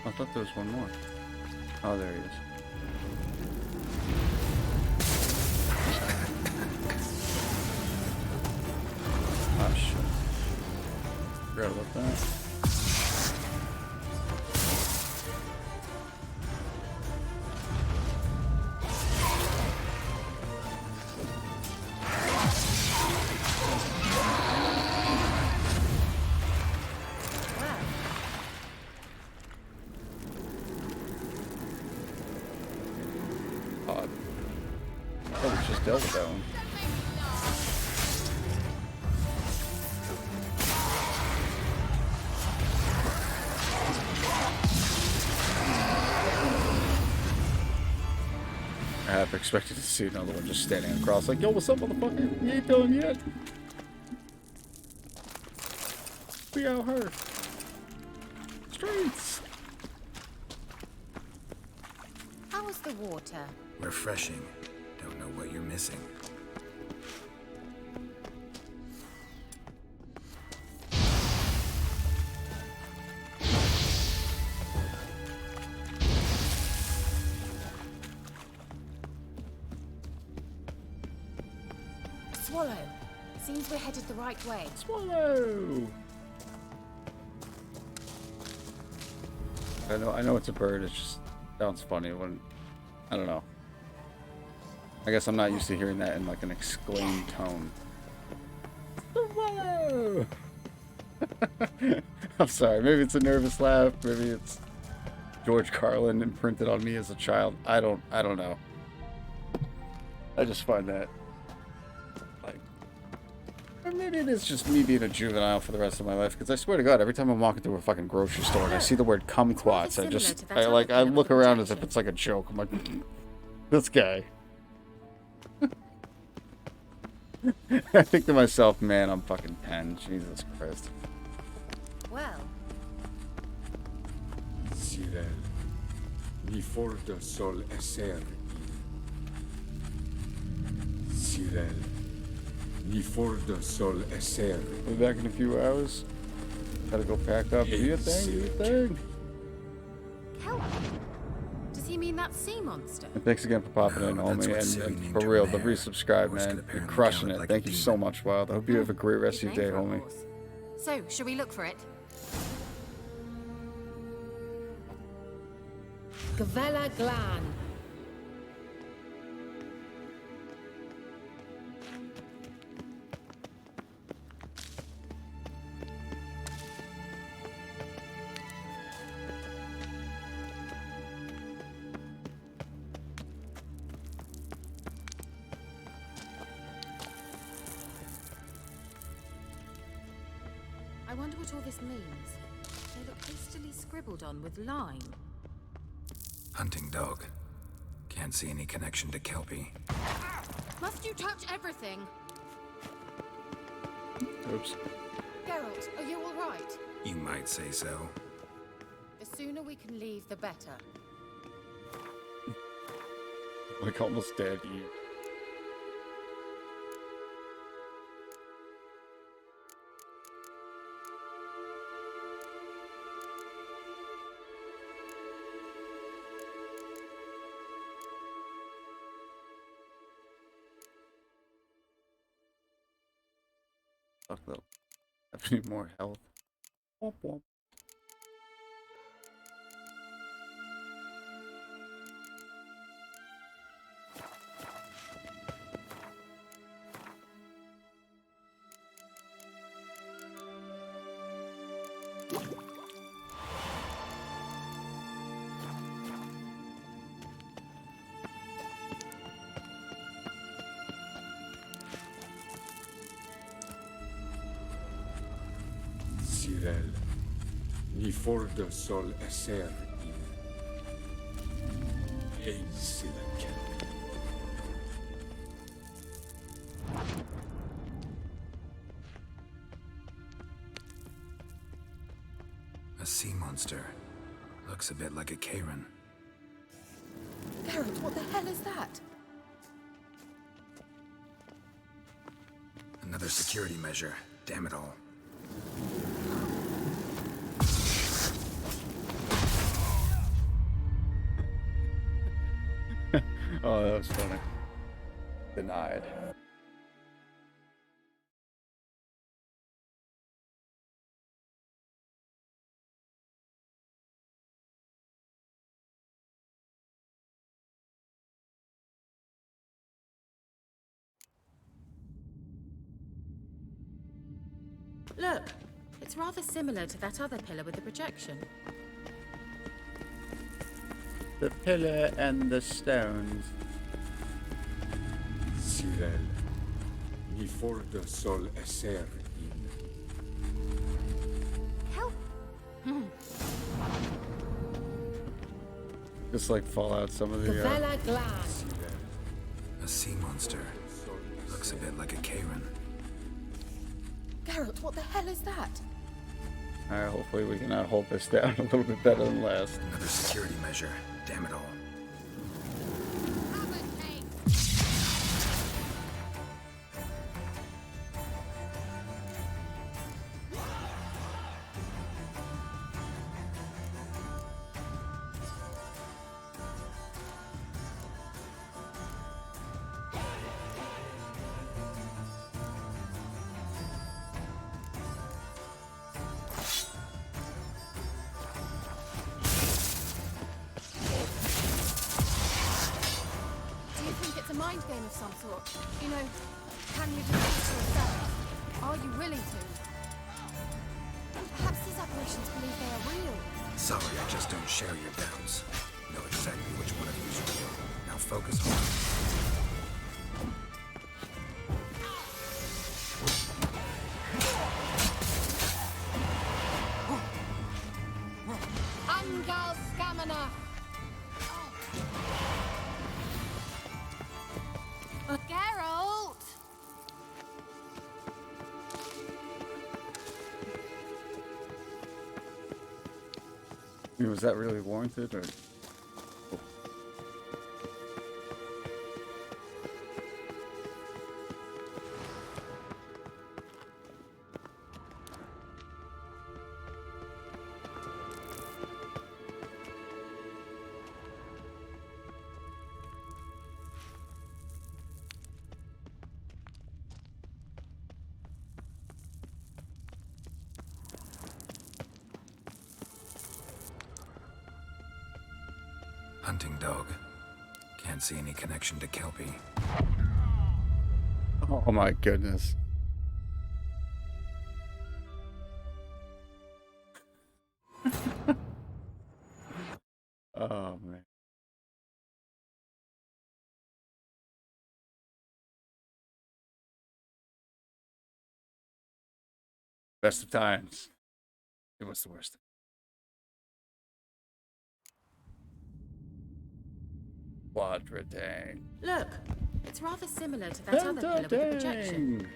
I thought there was one more. Oh, there he is. Oh, shit. Forgot about that. Odd. I thought we just dealt with that one. I half expected to see another one just standing across like, yo, what's up, motherfucker? You ain't done yet. We out here. Streets. How was the water? Refreshing. Don't know what you're missing. Swallow. Seems we're headed the right way. Swallow. I know it's a bird. It just sounds funny when, I don't know. I guess I'm not used to hearing that in like an exclaimed tone. Swallow. I'm sorry. Maybe it's a nervous laugh. Maybe it's George Carlin imprinted on me as a child. I don't know. I just find that like, or maybe it is just me being a juvenile for the rest of my life. Because I swear to God, every time I'm walking through a fucking grocery store and I see the word kumquats, I look around as if it's like a joke. I'm like, this guy. I think to myself, man, I'm fucking 10. Jesus Christ. Well, Cyril, mi forte sol esser. Cyril, mi forte sol esser. We'll be back in a few hours. Gotta go pack up. Do your thing, do your thing. help. Does he mean that sea monster? And thanks again for popping in, No, that's homie. what And Ciri named for her real, the mare. resubscribe, Horse man. could You're apparently crushing gallop it. like Thank a you so demon. much, Wild. I hope you have a great rest of Good your day, name for a homie. horse. So, shall we look for it? Gavella Glan. I wonder what all this means. They look hastily scribbled on with lime. Hunting dog. Can't see any connection to Kelpie. Must you touch everything? Oops. Geralt, are you all right? You might say so. The sooner we can leave, the better. Like almost dead ear. Fuck though. Have any more health? Womp womp. Cyril, ni fordo sol esser in ein silaken. A sea monster. Looks a bit like a Karen. Geralt, what the hell is that? Another security measure. Damn it all. Oh, that was funny. Denied. Look, it's rather similar to that other pillar with the projection. The pillar and the stones. Cyril, ni fordo sol esser in. Help! Just like Fallout, some of the Gavella Glan. Cyril, A sea monster. sol Looks a bit like a Karen. Geralt, what the hell is that? Alright, hopefully we can hold this down a little bit better than last. Another security measure. Damn it all. Do you think it's a mind game of some sort? You know, can you do it yourself? Are you willing to? Perhaps these apparitions believe they are real. Sorry, I just don't share your doubts. Know exactly which one of you is real. Now focus on Angal Scamina! Geralt! I mean, was that really warranted, or? hunting dog. Can't see any connection to Kelpie. Oh my goodness. Oh man. Best of times. It was the worst. Quadratang. Look, it's rather similar to that other pillar with the projection. Pentatang.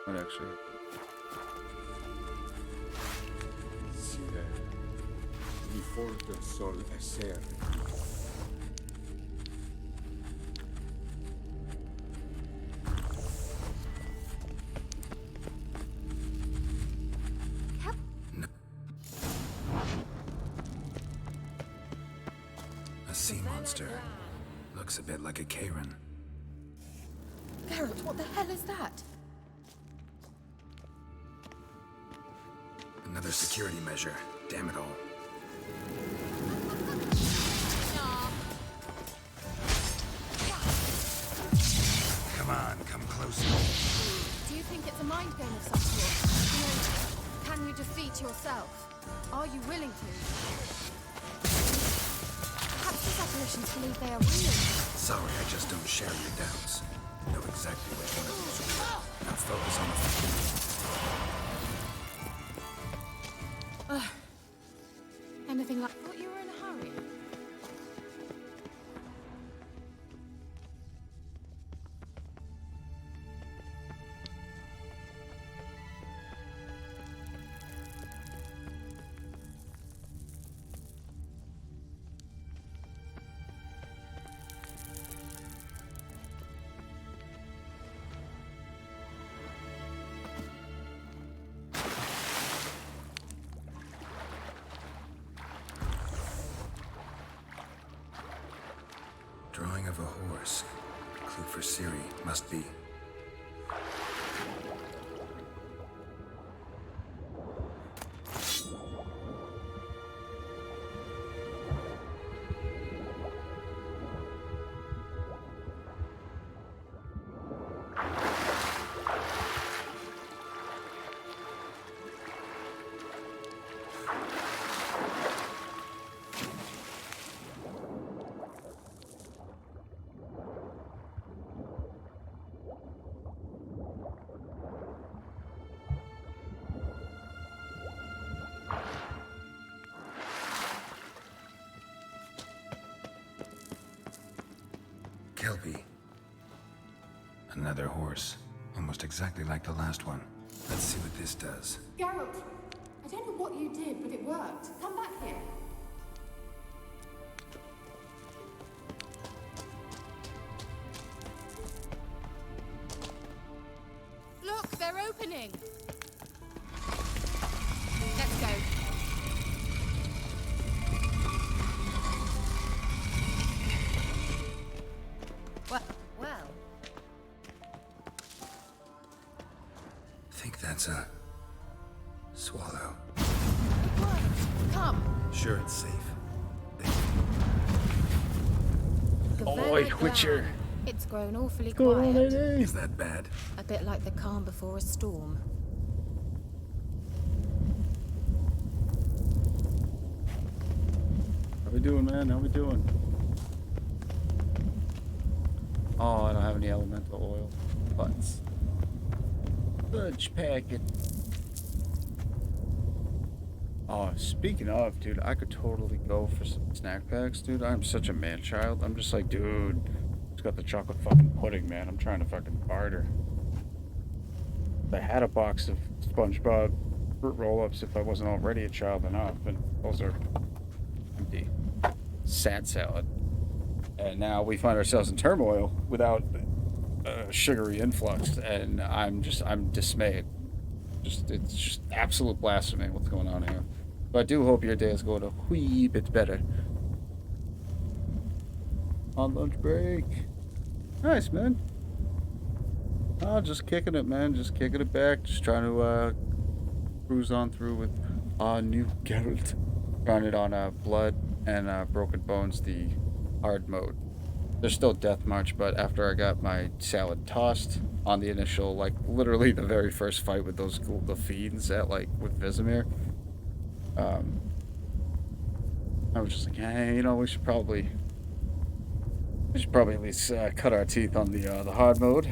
Might actually. Cyril, ni forte sol esser. A sea monster. Looks a bit like a Karen. Geralt, what the hell is that? Another security measure. Damn it all. Come on, come closer. Do you think it's a mind game of some sort? You know, can you defeat yourself? Are you willing to? Perhaps these apparitions believe they are real. Sorry, I just don't share your doubts. Know exactly which one of these is real. Now focus on the Anything like... I thought you were in a hurry. drawing of a horse. Clue for Ciri must be. Kelpie. Another horse. Almost exactly like the last one. Let's see what this does. Geralt, I don't know what you did, but it worked. Come back here. Look, they're opening. Let's go. Well. Think that's a swallow. It worked. Come. Sure, it's safe. Oi, Witcher. It's grown awfully Going on, quiet. lady? Is that bad? A bit like the calm before a storm. How we doing, man? How we doing? Oh, I don't have any elemental oil. Butts. Fudge packet. Oh, speaking of, dude, I could totally go for some snack packs, dude. I'm such a man child. I'm just like, dude, it's got the chocolate fucking pudding, man. I'm trying to fucking barter. I had a box of SpongeBob fruit roll-ups if I wasn't already a child enough, and those are empty. Sad salad. And now we find ourselves in turmoil without a sugary influx, and I'm dismayed. It's just absolute blasphemy what's going on here. But I do hope your day is going a wee bit better. On lunch break. Nice, man. Oh, just kicking it, man. Just kicking it back. Just trying to cruise on through with new Geralt. Trying it on Blood and Broken Bones, the hard mode. There's still Death March, but after I got my salad tossed on the initial, like, literally the very first fight with the fiends at, like, with Vizimir, I was just like, hey, you know, we should probably at least cut our teeth on the hard mode.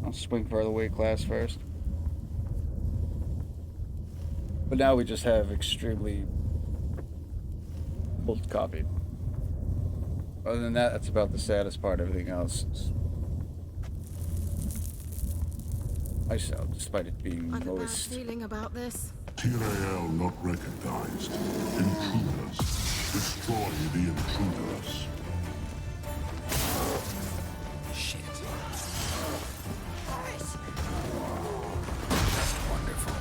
I'll swing for the weight class first. But now we just have extremely old copy. Other than that, that's about the saddest part. Everything else is ice out, despite it being I've a bad moist. feeling about this. Tyrael not recognized. Intruders. Destroy the intruders. Shit. Wonderful.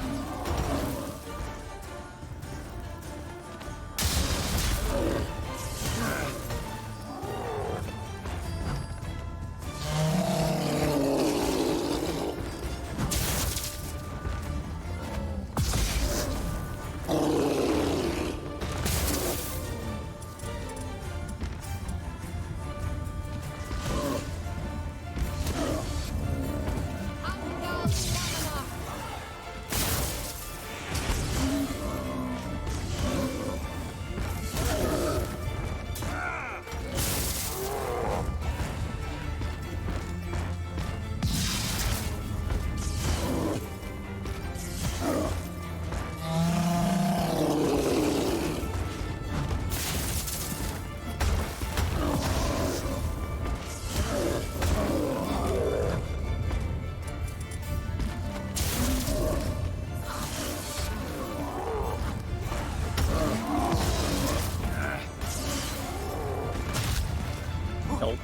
Nope.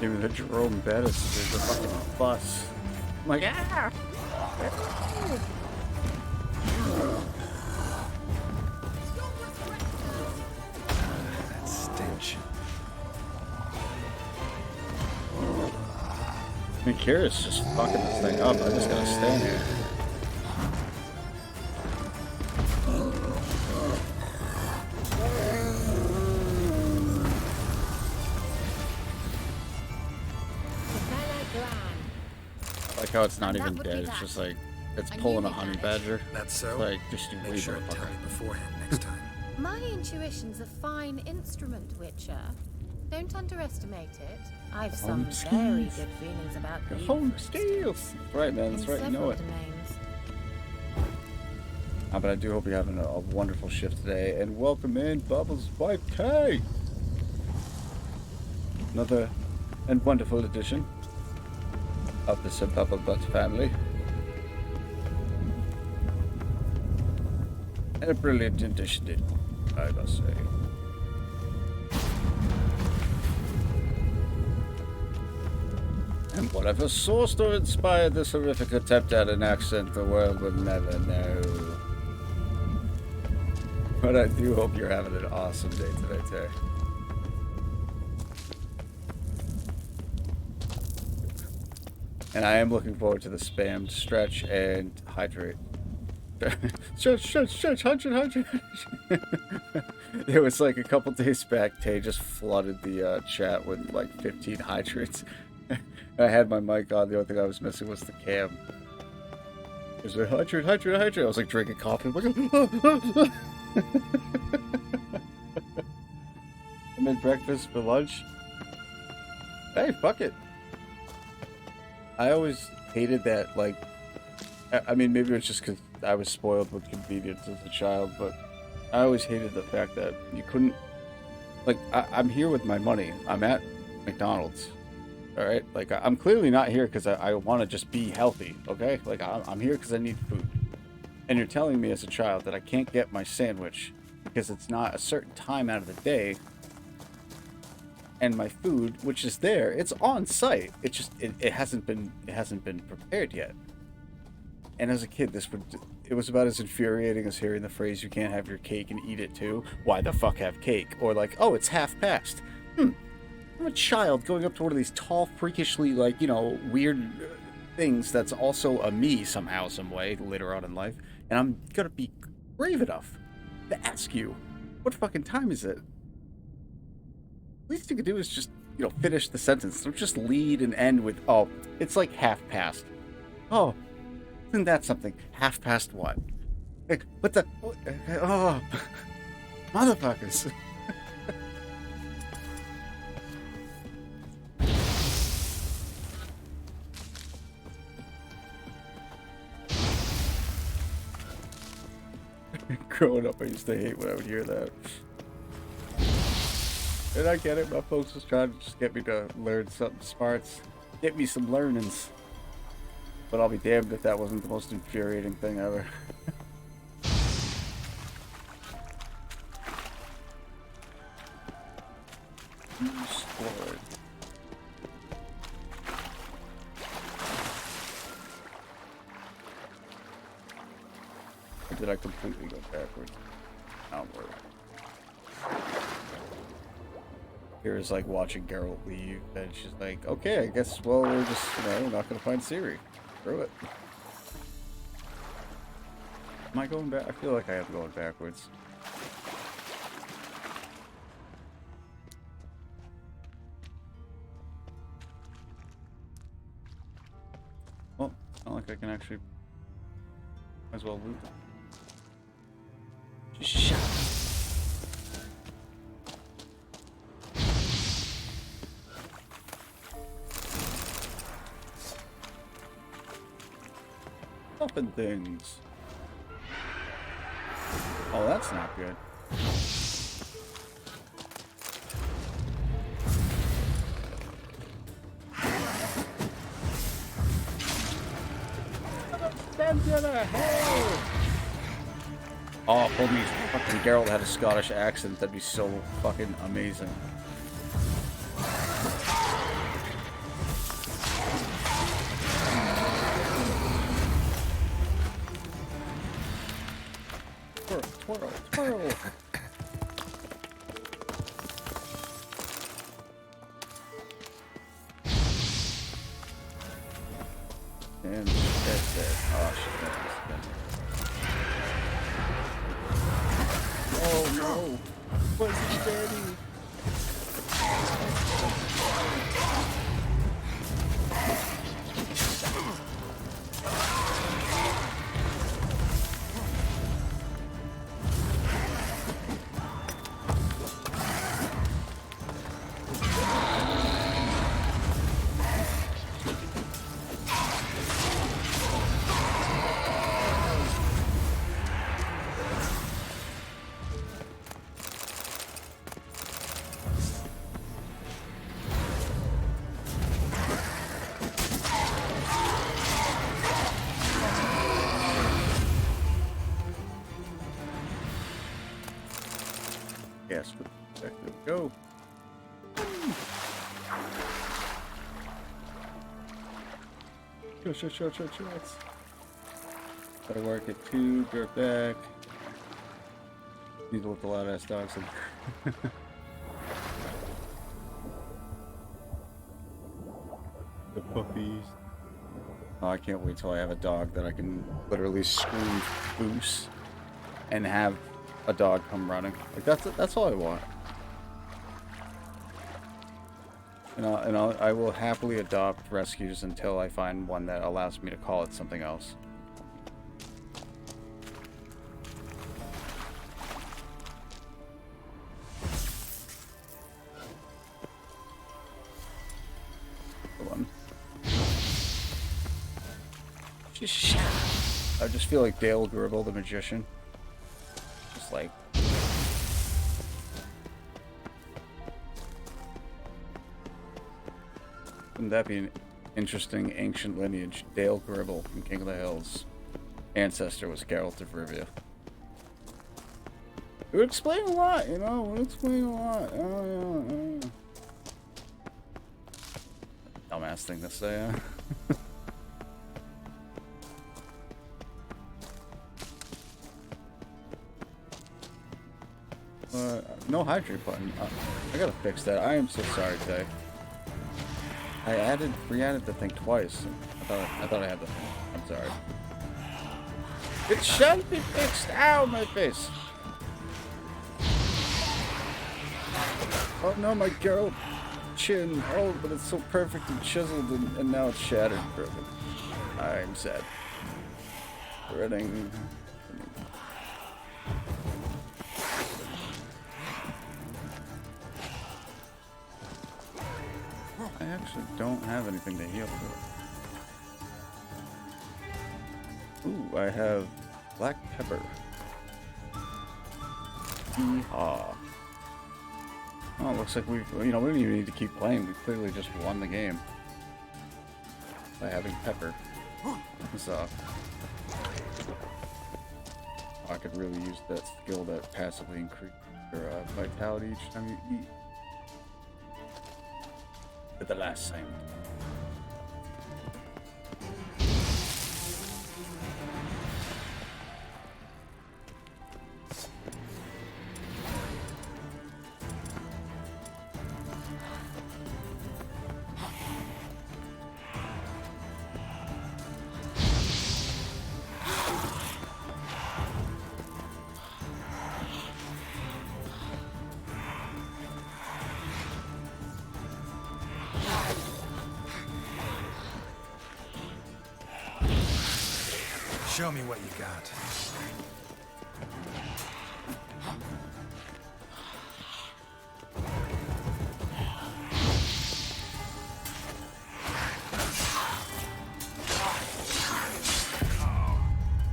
Give me the Jerome Bettis. There's a fucking bus. I'm like, ah! That stench. I mean, Kira's just fucking this thing up. I just gotta stand here. I like how it's not That even would be dead. It's that. just like, it's I knew pulling a you'd honey manage. badger. That's so? Like, just you Make wait, sure and tell motherfucker. me beforehand next time. My intuition's a fine instrument, Witcher. Don't underestimate it. I've some Home very skills. good feelings about Your you. home for instance, skills. Right, man. That's in right. You know several it. domains. But I do hope you're having a wonderful shift today. And welcome in, Bubbles Wife K. Another and wonderful edition of the Sir Bubble Butt family. And a brilliant edition, I must say. And whatever sourced or inspired this horrific attempt at an accent, the world will never know. But I do hope you're having an awesome day today, Tay. And I am looking forward to the spammed stretch and hydrate. stretch, hydrate. It was like a couple days back, Tay just flooded the chat with like 15 hydrates. I had my mic on, the only thing I was missing was the cam. It was like, hydrate. I was like drinking coffee. I'm like, I made breakfast for lunch. Hey, fuck it. I always hated that, like, I mean, maybe it's just because I was spoiled with convenience as a child, but I always hated the fact that you couldn't, like, I'm here with my money. I'm at McDonald's, all right? Like, I'm clearly not here because I want to just be healthy, okay? Like, I'm here because I need food. And you're telling me as a child that I can't get my sandwich because it's not a certain time out of the day, and my food, which is there, it's on site. It just it hasn't been prepared yet. And as a kid, it was about as infuriating as hearing the phrase "you can't have your cake and eat it too." Why the fuck have cake? Or like, oh, it's half past. I'm a child going up to one of these tall, freakishly, like, you know, weird things that's also a me somehow, some way later on in life, and I'm gonna be brave enough to ask you, what fucking time is it? Least you could do is just, you know, finish the sentence. Don't just lead and end with, oh, it's like half past. Oh, isn't that something? Half past what? Like, what the? Oh, motherfuckers. Growing up, I used to hate when I would hear that. And I get it, my folks was trying to just get me to learn something smarts. Get me some learnings. But I'll be damned if that wasn't the most infuriating thing ever. Explored. Or did I completely go backwards? Outward. Here's like watching Geralt leave, and she's like, okay, I guess, well, we're just, we're not gonna find Ciri. Screw it. Am I going back? I feel like I am going backwards. Well, it's not like I can actually. Might as well loot them. Shut up. Open things. Oh, that's not good. Oh, if only fucking Geralt had a Scottish accent, that'd be so fucking amazing. Twirl, twirl, twirl. And that's it. Oh, shit, that was good. Oh no! What's he daddy? Yes, there we go. Short. Gotta work at 2, dirt back. Need to let the loud ass dogs in. The puppies. Oh, I can't wait till I have a dog that I can literally scream "Boos" and have a dog come running. Like that's all I want. And I will happily adopt rescues until I find one that allows me to call it something else. The one. I just feel like Dale Gribble, the magician. Just like. Wouldn't that be an interesting ancient lineage? Dale Gribble from King of the Hills. Ancestor was Geralt of Rivia. It would explain a lot, you know? It would explain a lot. Oh, yeah. Dumbass thing to say, huh? No hydrate button. I gotta fix that. I am so sorry, Tay. I re-added the thing twice. I thought I had the thing. I'm sorry. It shall be fixed. Ow, my face. Oh no, my girl chin. Oh, but it's so perfect and chiseled, and now it's shattered. Broken. I'm sad. Running. I actually don't have anything to heal for. Ooh, I have black pepper. Yeehaw. Oh, it looks like we don't even need to keep playing. We clearly just won the game by having Pepper. So, I could really use that skill that passively increases your vitality each time you eat. At the last second. Show me what you got.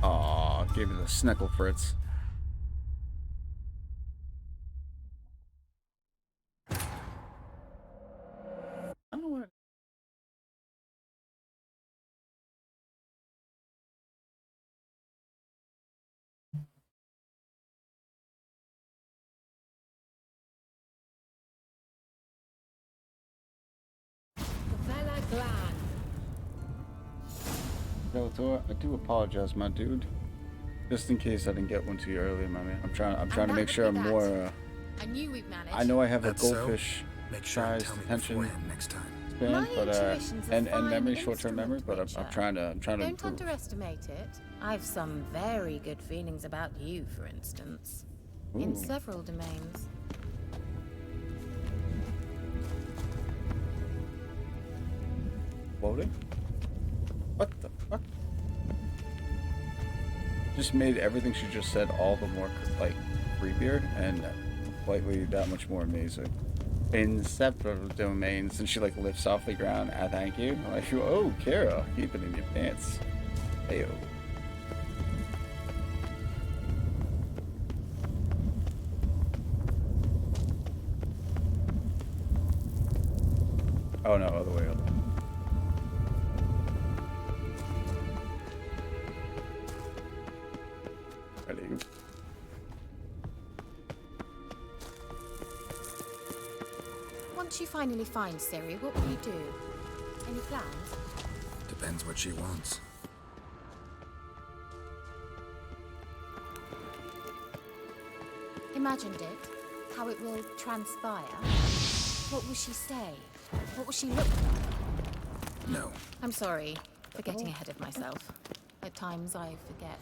Aw, gave me the Sneckle Fritz. I don't know what. Bellator, I do apologize, my dude. Just in case I didn't get one to you earlier, my man. I'm trying to make sure I'm more. I knew we'd manage. I know I have a That's so? goldfish Make sure and size tell me attention beforehand next time. span, My but intuition's a and fine memory, short-term memory, instrument, but I'm Witcher. trying to Don't improve. underestimate it. I've some very good feelings about you, for instance. In Ooh. several domains. Loading? What the fuck? Just made everything she just said all the more like creepier and slightly that much more amazing. In several domains, and she like lifts off the ground. Ah, thank you. I'm like, oh, Kara, keep it in your pants. Ayo. Oh no, other way up. Ready? Once you finally find Ciri, what will you do? Any plans? Depends what she wants. Imagined it. How it will transpire. What will she say? What will she look like? No. I'm sorry for getting ahead of myself. At times I forget.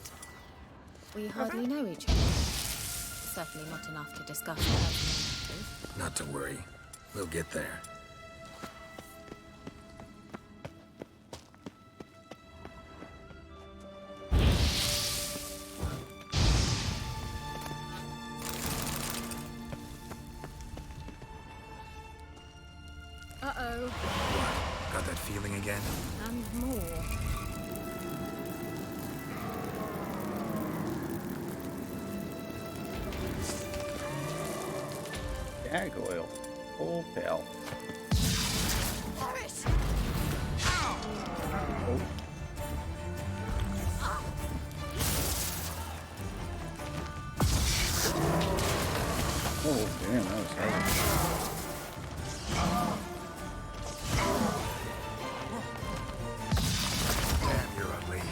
We hardly know each other. Certainly not enough to discuss personal matters. Not to worry. We'll get there. Uh-oh. What? Got that feeling again? And more. Gag oil. Oh, pal. Oh. Oh, damn, that was heavy. Damn, you're ugly.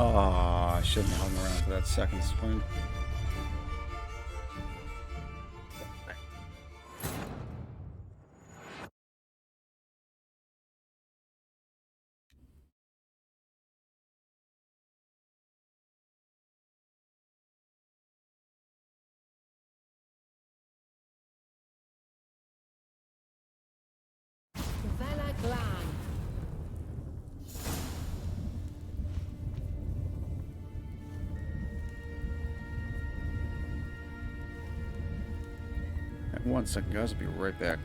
Oh, I shouldn't have hung around for that second swing. Glan. One second, guys. I'll be right back.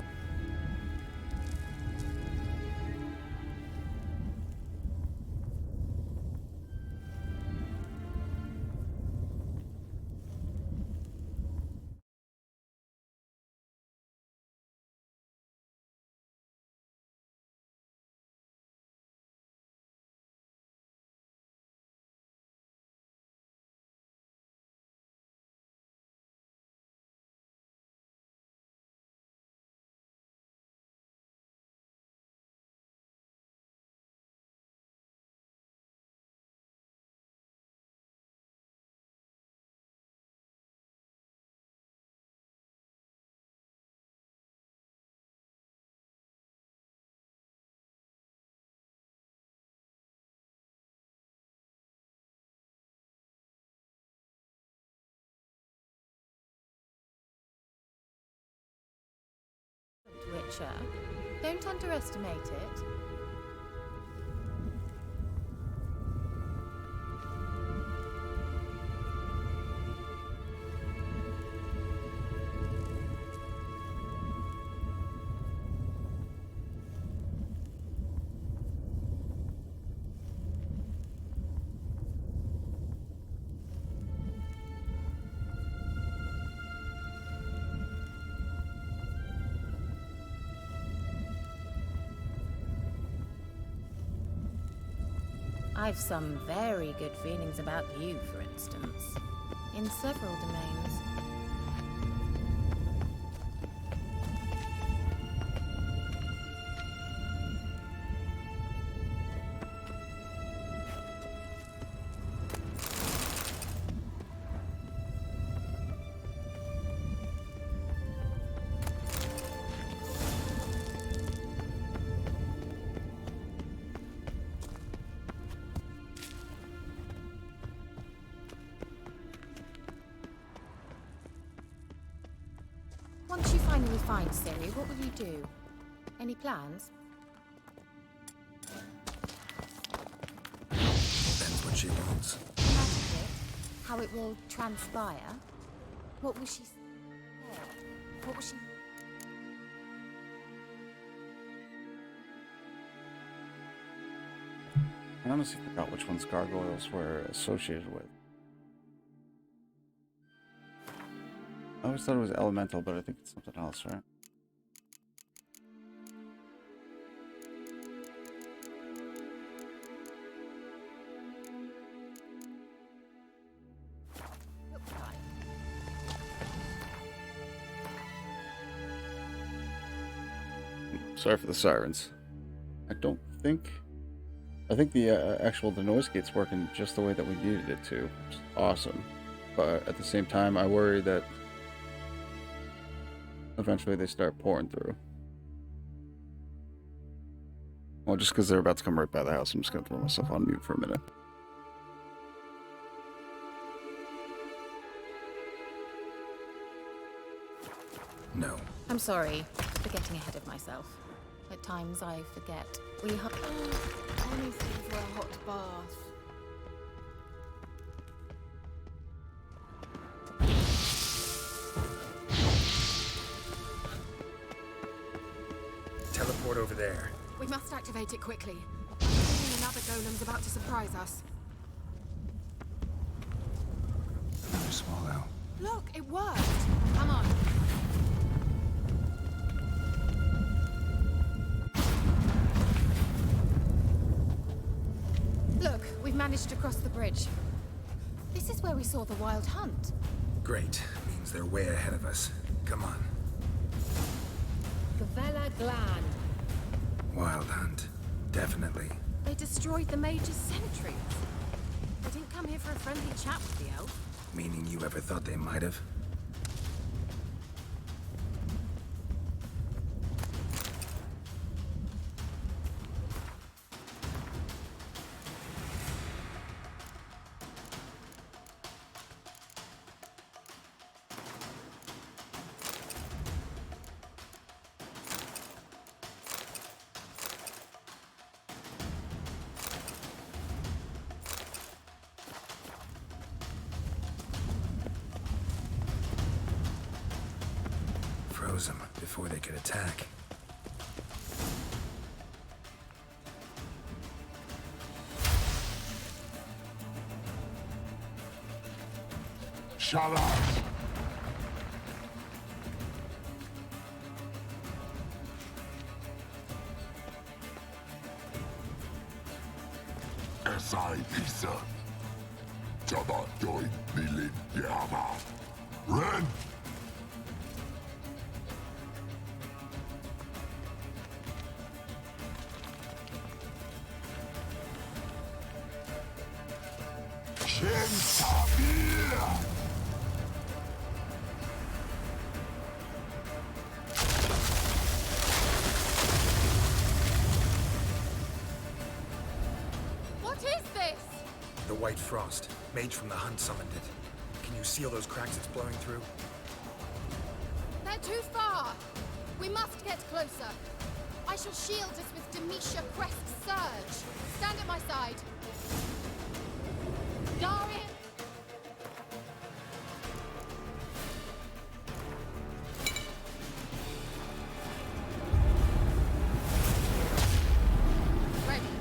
Witcher. Don't underestimate it. I've some very good feelings about you, for instance. In several domains. Once you finally find Ciri, what will you do? Any plans? Depends what she wants. Imagine it. How it will transpire. What will she say? What will she... I honestly forgot which ones gargoyles were associated with. I always thought it was elemental, but I think it's something else, right? Sorry for the sirens. I don't think... I think the noise gate's working just the way that we needed it to. Which is awesome. But at the same time, I worry that eventually they start pouring through. Well, just because they're about to come right by the house, I'm just going to throw myself on mute for a minute. No. I'm sorry for getting ahead of myself. At times I forget. Anything for a hot bath. Teleport over there. We must activate it quickly. I think another golem's about to surprise us. Another swallow. Look, it worked. Come on. Look, we've managed to cross the bridge. This is where we saw the wild hunt. Great. Means they're way ahead of us. Come on. Gavella Glan. Wild hunt. Definitely. They destroyed the Mage's sentries. They didn't come here for a friendly chat with the elf. Meaning you ever thought they might have? close them before they could attack. Shut up! Esai Pisa. Jabba join Nilin Yama. Ren! Shin Sabir! What is this? The White Frost. Mage from the Hunt summoned it. Can you seal those cracks it's blowing through? They're too far. We must get closer. I shall shield us with Demetia Crest's surge. Stand at my side. Darian! Ready.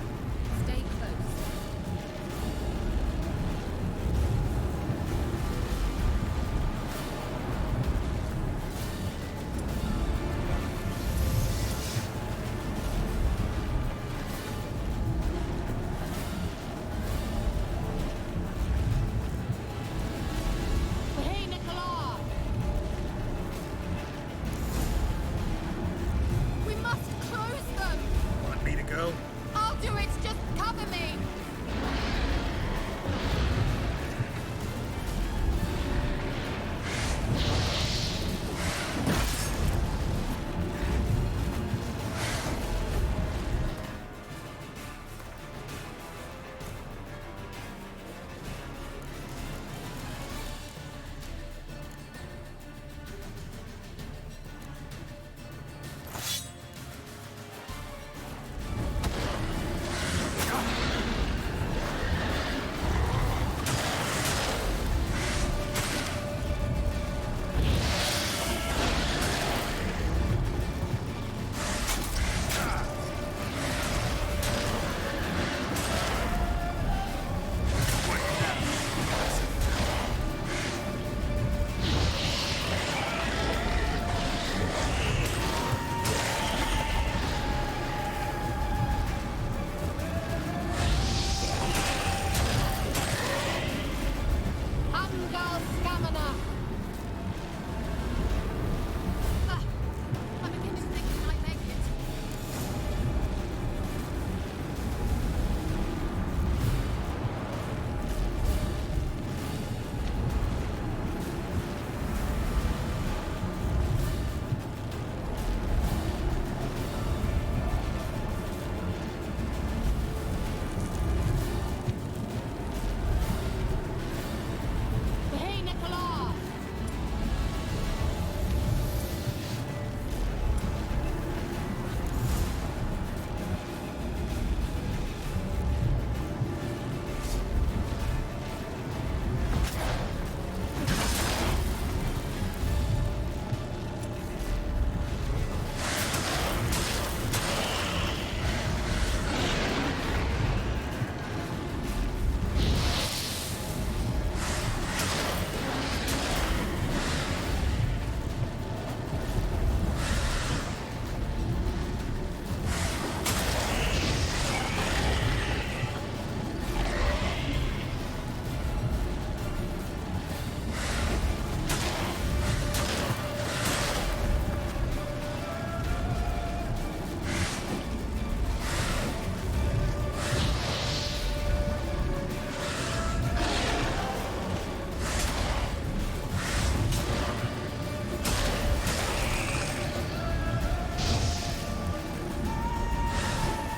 Stay close. Hey, Nicola! We must close them! Want me to go? I'll do it! Just cover me! Amgal Stamina! I'm beginning to think we might make it. Hey, Nicola!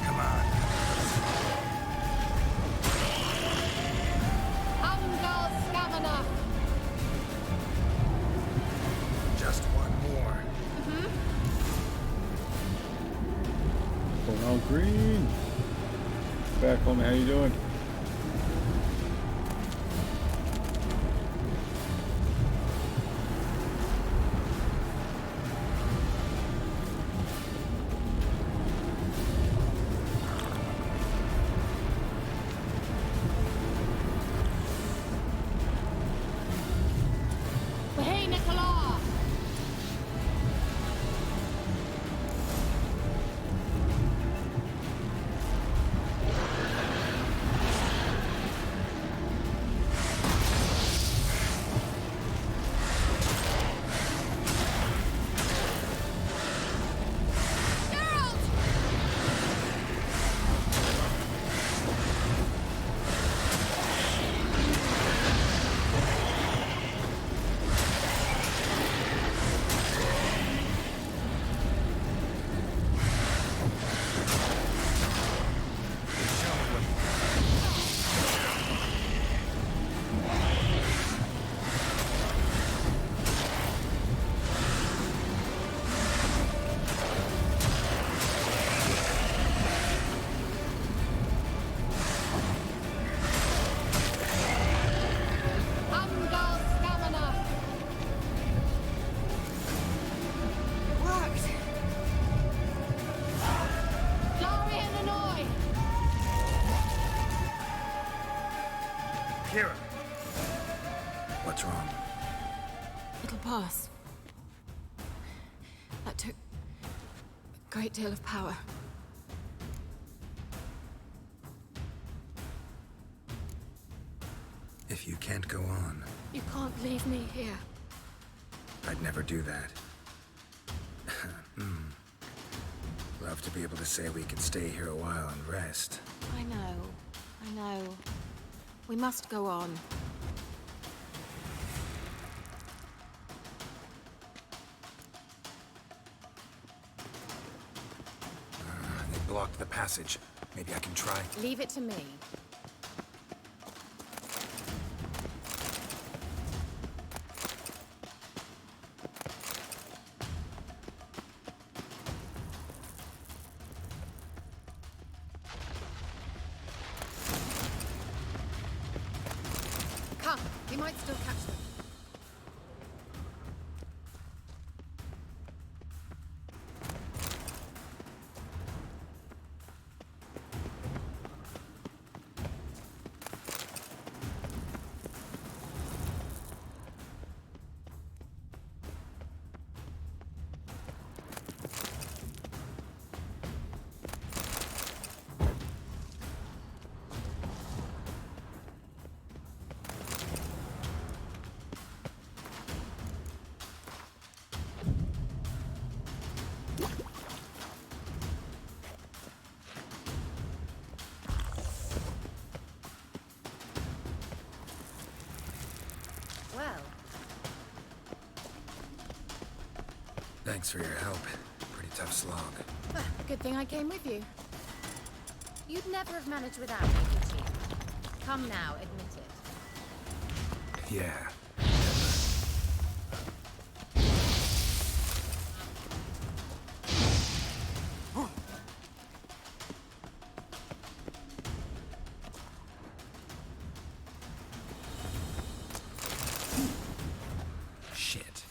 Come on. Amgal Stamina! Just one more. Going all green. Back home, how you doing? Kira. What's wrong? It'll pass. That took a great deal of power. If you can't go on, You can't leave me here. I'd never do that. Love to be able to say we could stay here a while and rest. I know. We must go on. They blocked the passage. Maybe I can try. Leave it to me. Come, we might still catch them. Well, Thanks for your help. Pretty tough slog. good thing I came with you. You'd never have managed without me, would you? Come now, admit it. Yeah. Shit.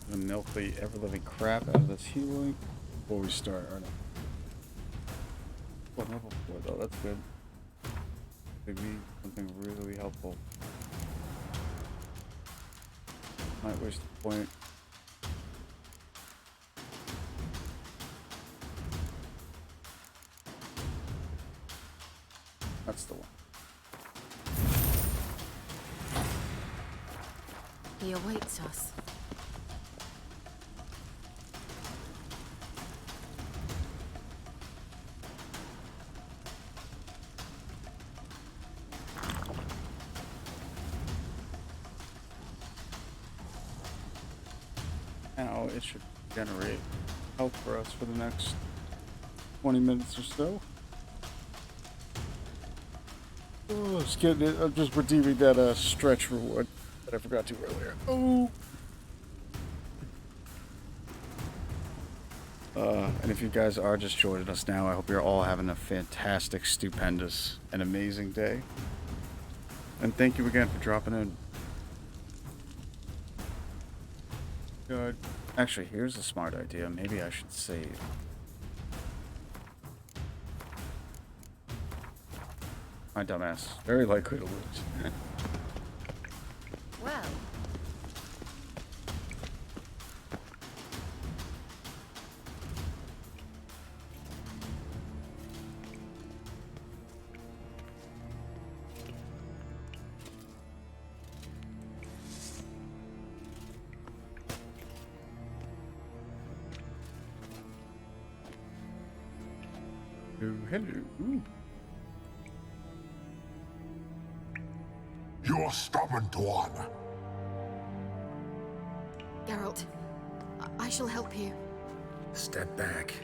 Gonna milk the ever-living crap out of this healing before we start. Or no. Well, level 4 though, that's good. Maybe something really helpful. Might waste the point. That's the one. He awaits us. Now it should generate health for us for the next 20 minutes or so. Oh, just kidding. I'm just redeeming that stretch reward that I forgot to earlier. Oh. And if you guys are just joining us now, I hope you're all having a fantastic, stupendous, and amazing day. And thank you again for dropping in. Good. Actually, here's a smart idea. Maybe I should save. My dumbass. Very likely to lose. Well, Oh, hello. Ooh. You're stubborn one. Geralt, I shall help you. Step back.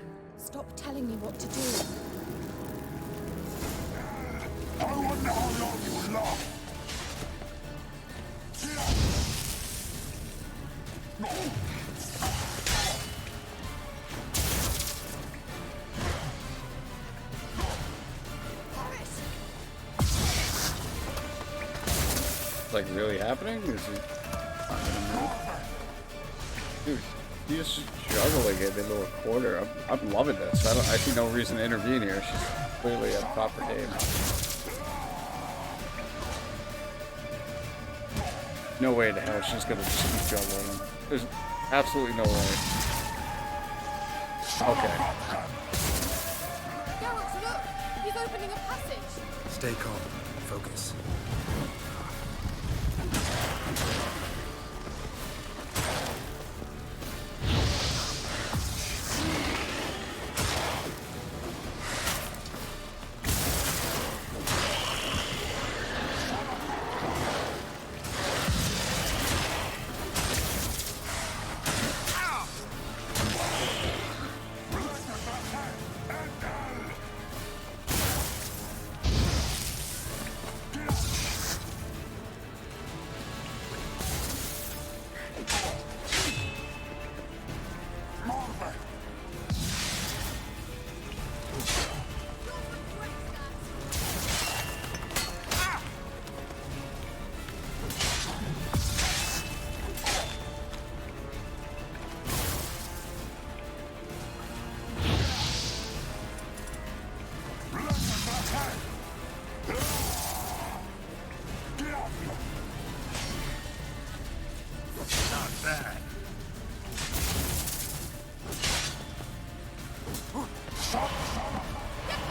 stop telling me what to do. I wonder how long you will last. It's like really happening? Is it not gonna move? Dude, he's just juggling it into a corner. I'm loving this. I see no reason to intervene here. She's clearly at proper game. No way in hell she's gonna just keep juggling him. There's absolutely no way. Okay. Geralt, look! He's opening a passage! Stay calm. Focus.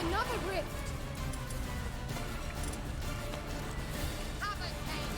Another rift! Have a cake!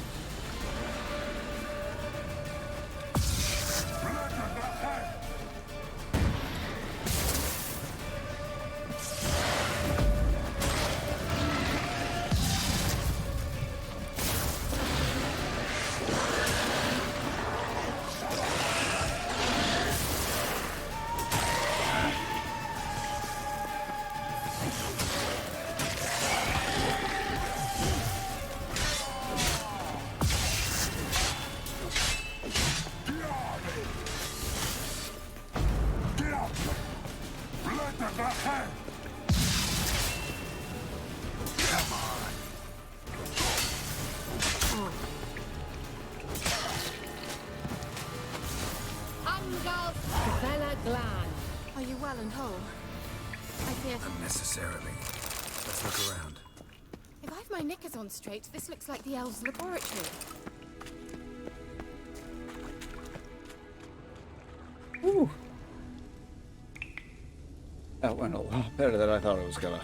Are you well and whole? I fear... Unnecessarily. Let's look around. If I've my knickers on straight, this looks like the elves' laboratory. Woo. That went a lot better than I thought it was gonna.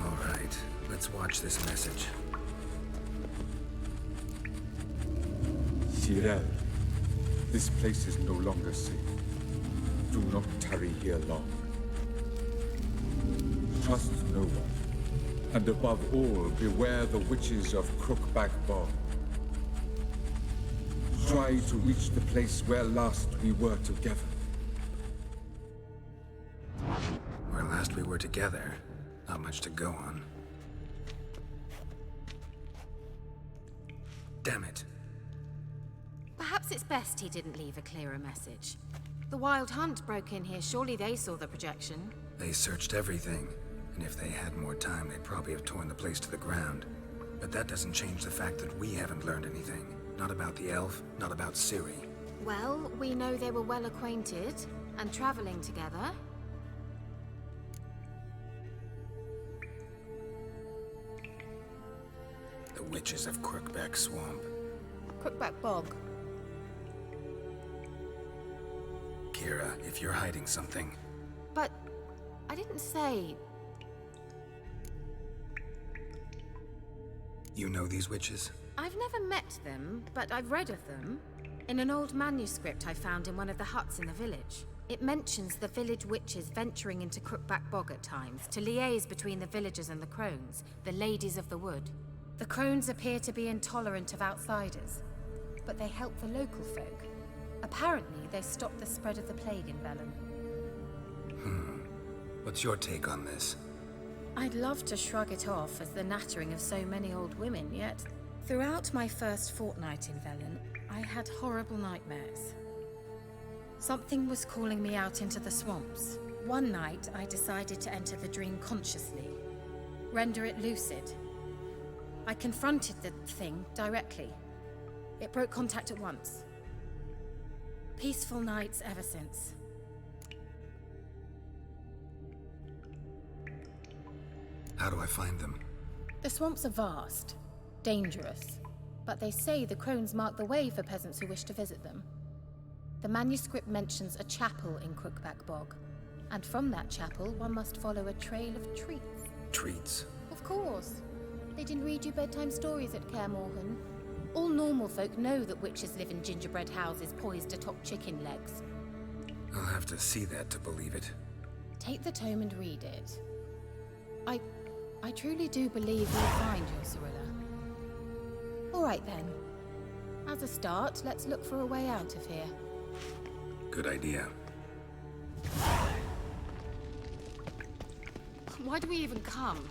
All right, let's watch this message. Geralt, this place is no longer safe. Do not tarry here long. Trust no one. And above all, beware the witches of Crookback Bog. Try to reach the place where last we were together. last we were together, not much to go on. Damn it. Perhaps it's best he didn't leave a clearer message. The Wild Hunt broke in here. Surely they saw the projection. They searched everything, and if they had more time, they'd probably have torn the place to the ground. But that doesn't change the fact that we haven't learned anything. Not about the elf, not about Ciri. Well, we know they were well acquainted and traveling together. The witches of Crookback Swamp. Crookback Bog. Kira, if you're hiding something... But I didn't say... You know these witches? I've never met them, but I've read of them. In an old manuscript I found in one of the huts in the village. It mentions the village witches venturing into Crookback Bog at times to liaise between the villagers and the crones, the ladies of the wood. The crones appear to be intolerant of outsiders, but they help the local folk. Apparently, they stopped the spread of the plague in Velen. What's your take on this? I'd love to shrug it off as the nattering of so many old women, yet throughout my first fortnight in Velen, I had horrible nightmares. Something was calling me out into the swamps. One night, I decided to enter the dream consciously, render it lucid. I confronted the thing directly. It broke contact at once. Peaceful nights ever since. How do I find them? The swamps are vast, dangerous, but they say the crones mark the way for peasants who wish to visit them. The manuscript mentions a chapel in Crookback Bog, and from that chapel one must follow a trail of treats. Treats? Of course. They didn't read you bedtime stories at Kaer Morhen. All normal folk know that witches live in gingerbread houses poised atop chicken legs. I'll have to see that to believe it. Take the tome and read it. I truly do believe you'll find your Cirilla. All right then. As a start, let's look for a way out of here. Good idea. Why do we even come?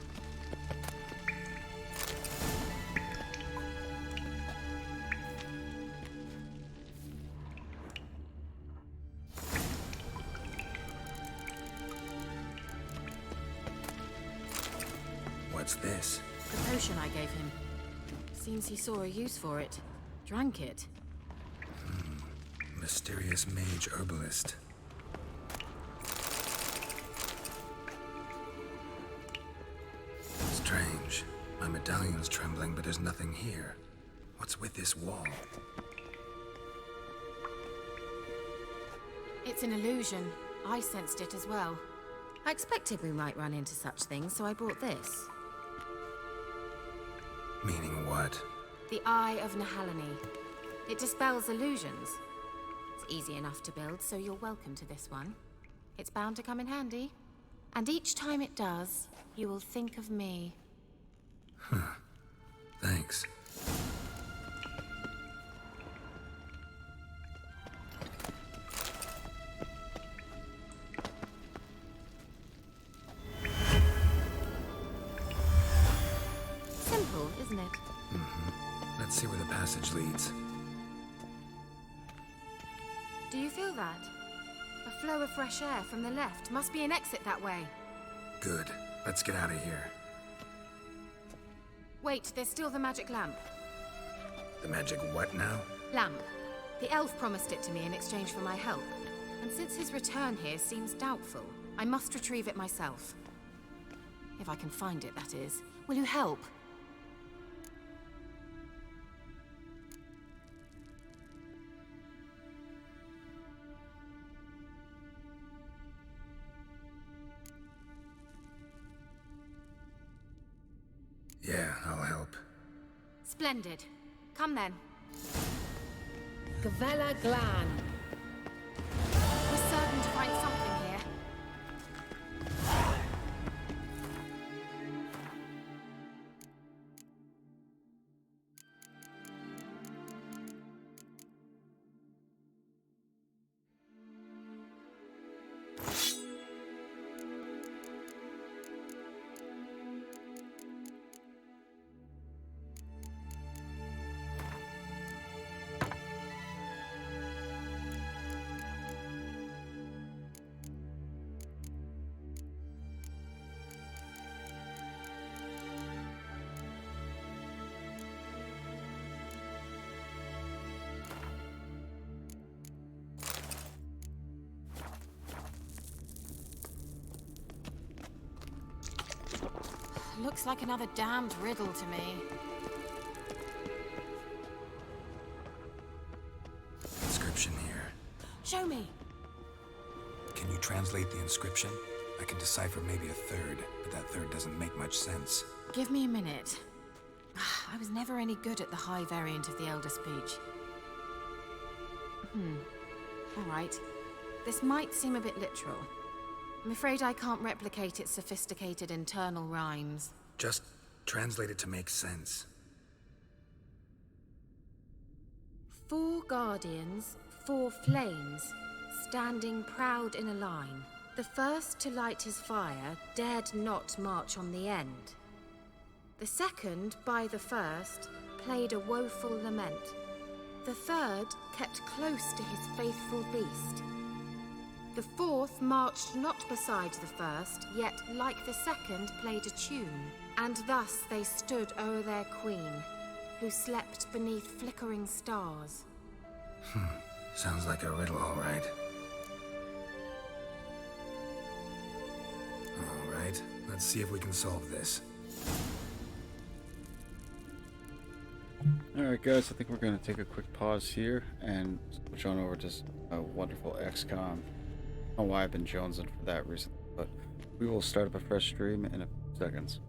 What's this? The potion I gave him. Seems he saw a use for it. Drank it. Mysterious mage herbalist. Strange. My medallion's trembling, but there's nothing here. What's with this wall? It's an illusion. I sensed it as well. I expected we might run into such things, so I brought this. Meaning what? The Eye of Nahalani. It dispels illusions. It's easy enough to build, so you're welcome to this one. It's bound to come in handy. And each time it does, you will think of me. Thanks. Simple, isn't it? Let's see where the passage leads. Do you feel that? A flow of fresh air from the left. Must be an exit that way. Good. Let's get out of here. Wait, there's still the magic lamp. The magic what now? Lamp. The elf promised it to me in exchange for my help. And since his return here seems doubtful, I must retrieve it myself. If I can find it, that is. Will you help? Yeah, I'll help. Splendid. Come then. Gavella Glan. We're certain to find something here. looks like another damned riddle to me. Inscription here. Show me. Can you translate the inscription? I can decipher maybe a third, but that third doesn't make much sense. Give me a minute. I was never any good at the high variant of the Elder Speech. All right. This might seem a bit literal. I'm afraid I can't replicate its sophisticated internal rhymes. Just translate it to make sense. 4 guardians, 4 flames, standing proud in a line. The first to light his fire dared not march on the end. The second, by the first, played a woeful lament. The third kept close to his faithful beast. The fourth marched not beside the first, yet like the second played a tune. And thus they stood o'er their queen, who slept beneath flickering stars. Sounds like a riddle, all right. All right, let's see if we can solve this. Alright guys, I think we're going to take a quick pause here and switch on over to a wonderful XCOM. I don't know why I've been jonesing for that recently, but we will start up a fresh stream in a few seconds.